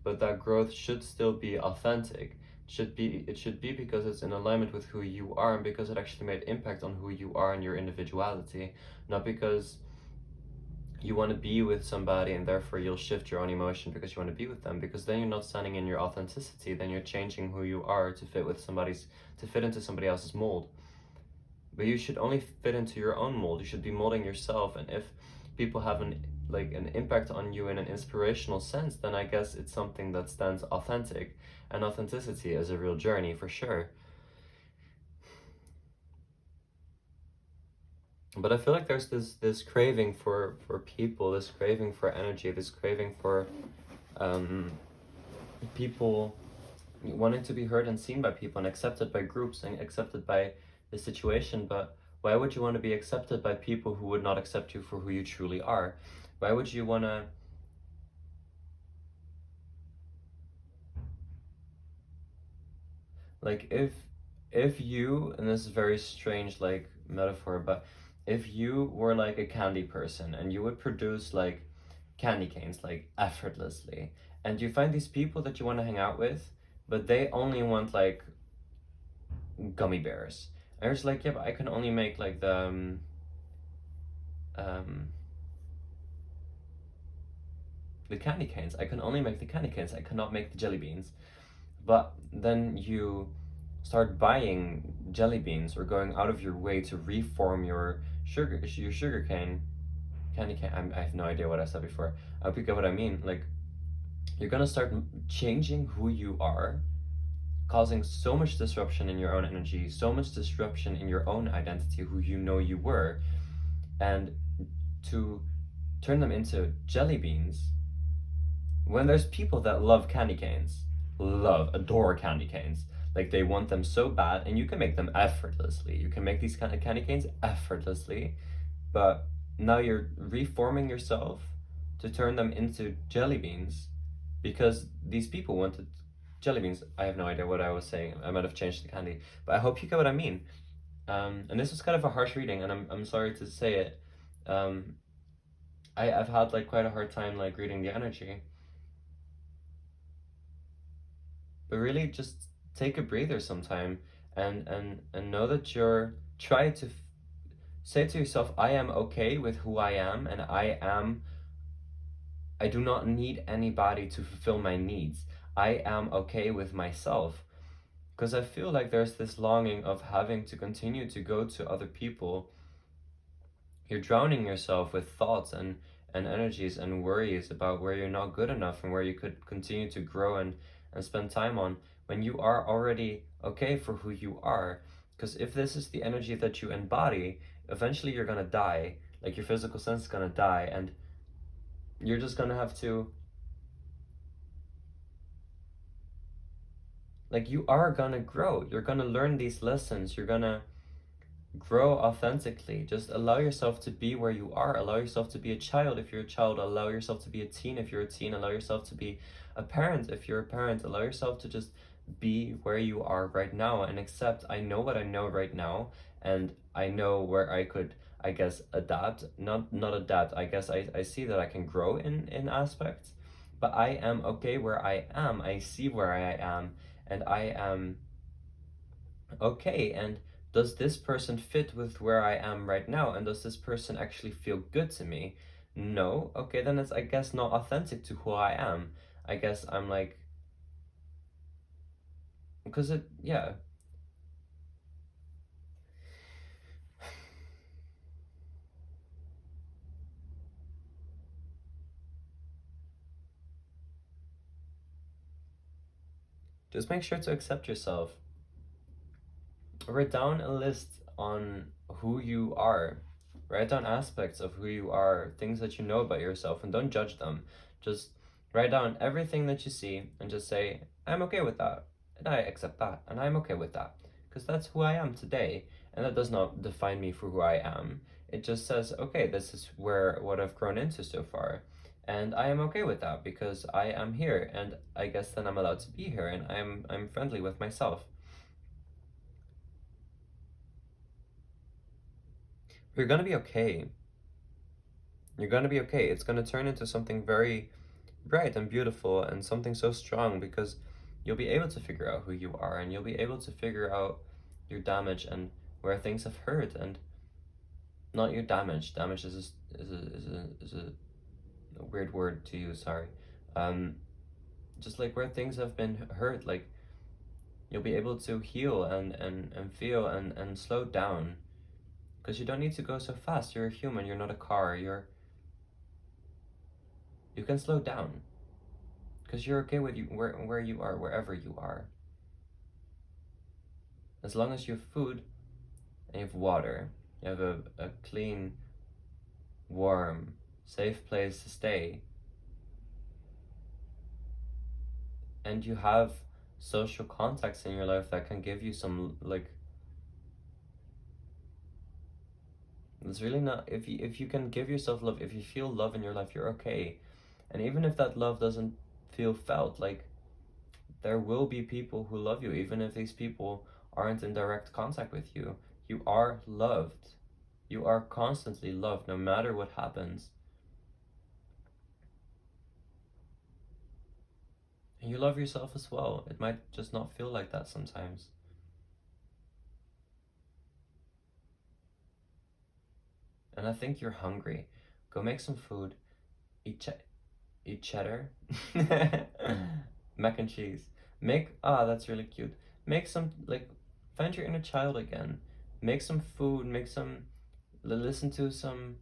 but that growth should still be authentic. It should be because it's in alignment with who you are, and because it actually made impact on who you are and your individuality, not because you want to be with somebody and therefore you'll shift your own emotion because you want to be with them, because then you're not standing in your authenticity, then you're changing who you are to fit into somebody else's mold. But you should only fit into your own mold. You should be molding yourself. And if people have an impact on you in an inspirational sense, then I guess it's something that stands authentic. And authenticity is a real journey for sure. But I feel like there's this craving for people, this craving for energy, this craving for people wanting to be heard and seen by people and accepted by groups and accepted by the situation. But why would you want to be accepted by people who would not accept you for who you truly are? Why would you want to like if you, and this is very strange like metaphor, but if you were like a candy person and you would produce like candy canes like effortlessly, and you find these people that you want to hang out with, but they only want like gummy bears. And it's like, yeah, but I can only make like um, the candy canes. I can only make the candy canes. I cannot make the jelly beans. But then you start buying jelly beans or going out of your way to reform your sugar cane, candy cane. I have no idea what I said before. I hope you get what I mean. Like, you're gonna start changing who you are, causing so much disruption in your own energy, so much disruption in your own identity, who you know you were, and to turn them into jelly beans when there's people that love candy canes, adore candy canes. Like they want them so bad, and you can make them effortlessly. You can make these kind of candy canes effortlessly, but now you're reforming yourself to turn them into jelly beans because these people wanted jelly beans. I have no idea what I was saying. I might have changed the candy, but I hope you get what I mean. And this was kind of a harsh reading, and I'm sorry to say it. I've had like quite a hard time like reading the energy. But really just take a breather sometime and know that you're try to say to yourself, I am okay with who I am, and I do not need anybody to fulfill my needs. I am okay with myself. Because I feel like there's this longing of having to continue to go to other people. You're drowning yourself with thoughts and energies and worries about where you're not good enough and where you could continue to grow and spend time on when you are already okay for who you are. Because if this is the energy that you embody, eventually you're gonna die. Like your physical sense is gonna die, and you're just gonna have to, like, you are gonna grow. You're gonna learn these lessons. You're gonna grow authentically. Just allow yourself to be where you are. Allow yourself to be a child if you're a child. Allow yourself to be a teen if you're a teen. Allow yourself to be a parent if you're a parent. Allow yourself to just be where you are right now and accept, I know what I know right now, and I know where I could, I guess, adapt. Not adapt. I guess I see that I can grow in aspects, but I am okay where I am. I see where I am, and I am okay. And does this person fit with where I am right now? And does this person actually feel good to me? No? Okay, then it's, I guess, not authentic to who I am. I guess I'm like, because it, yeah. Just make sure to accept yourself. Write down a list on who you are. Write down aspects of who you are, things that you know about yourself, and don't judge them. Just write down everything that you see and just say, I'm okay with that, and I accept that, and I'm okay with that. Because that's who I am today, and that does not define me for who I am. It just says, okay, this is where what I've grown into so far. And I am okay with that because I am here, and I guess then I'm allowed to be here, and I'm friendly with myself. You're gonna be okay. You're gonna be okay. It's gonna turn into something very bright and beautiful and something so strong because you'll be able to figure out who you are, and you'll be able to figure out your damage and where things have hurt, and not your damage. Damage is a weird word to use, sorry. Um, just like where things have been hurt, like you'll be able to heal and feel and slow down because you don't need to go so fast. You're a human, you're not a car. You can slow down because you're okay with you where you are, wherever you are. As long as you have food and you have water, you have a clean, warm, safe place to stay, and you have social contacts in your life that can give you some, like, it's really not, if you can give yourself love, if you feel love in your life, you're okay. And even if that love doesn't feel felt, like, there will be people who love you, even if these people aren't in direct contact with you. You are loved. You are constantly loved, no matter what happens. And you love yourself as well. It might just not feel like that sometimes. And I think you're hungry. Go make some food. Eat cheddar. Mac and cheese. That's really cute. Make some, like, find your inner child again. Make some food, listen to some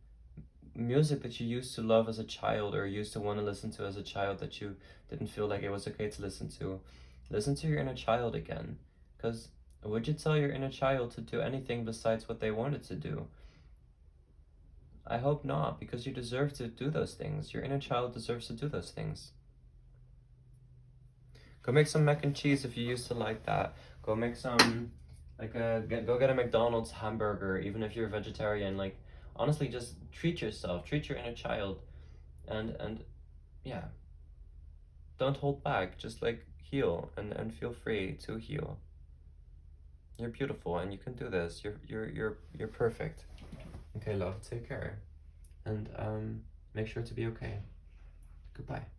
music that you used to love as a child or used to want to listen to as a child that you didn't feel like it was okay to listen to. Listen to your inner child again. Because would you tell your inner child to do anything besides what they wanted to do? I hope not, because you deserve to do those things. Your inner child deserves to do those things. Go make some mac and cheese if you used to like that. Go make some, go get a McDonald's hamburger, even if you're a vegetarian. Like, honestly, just treat yourself, treat your inner child, and yeah, don't hold back. Just like heal and feel free to heal. You're beautiful and you can do this. You're perfect. Okay, love, take care. And make sure to be okay. Goodbye.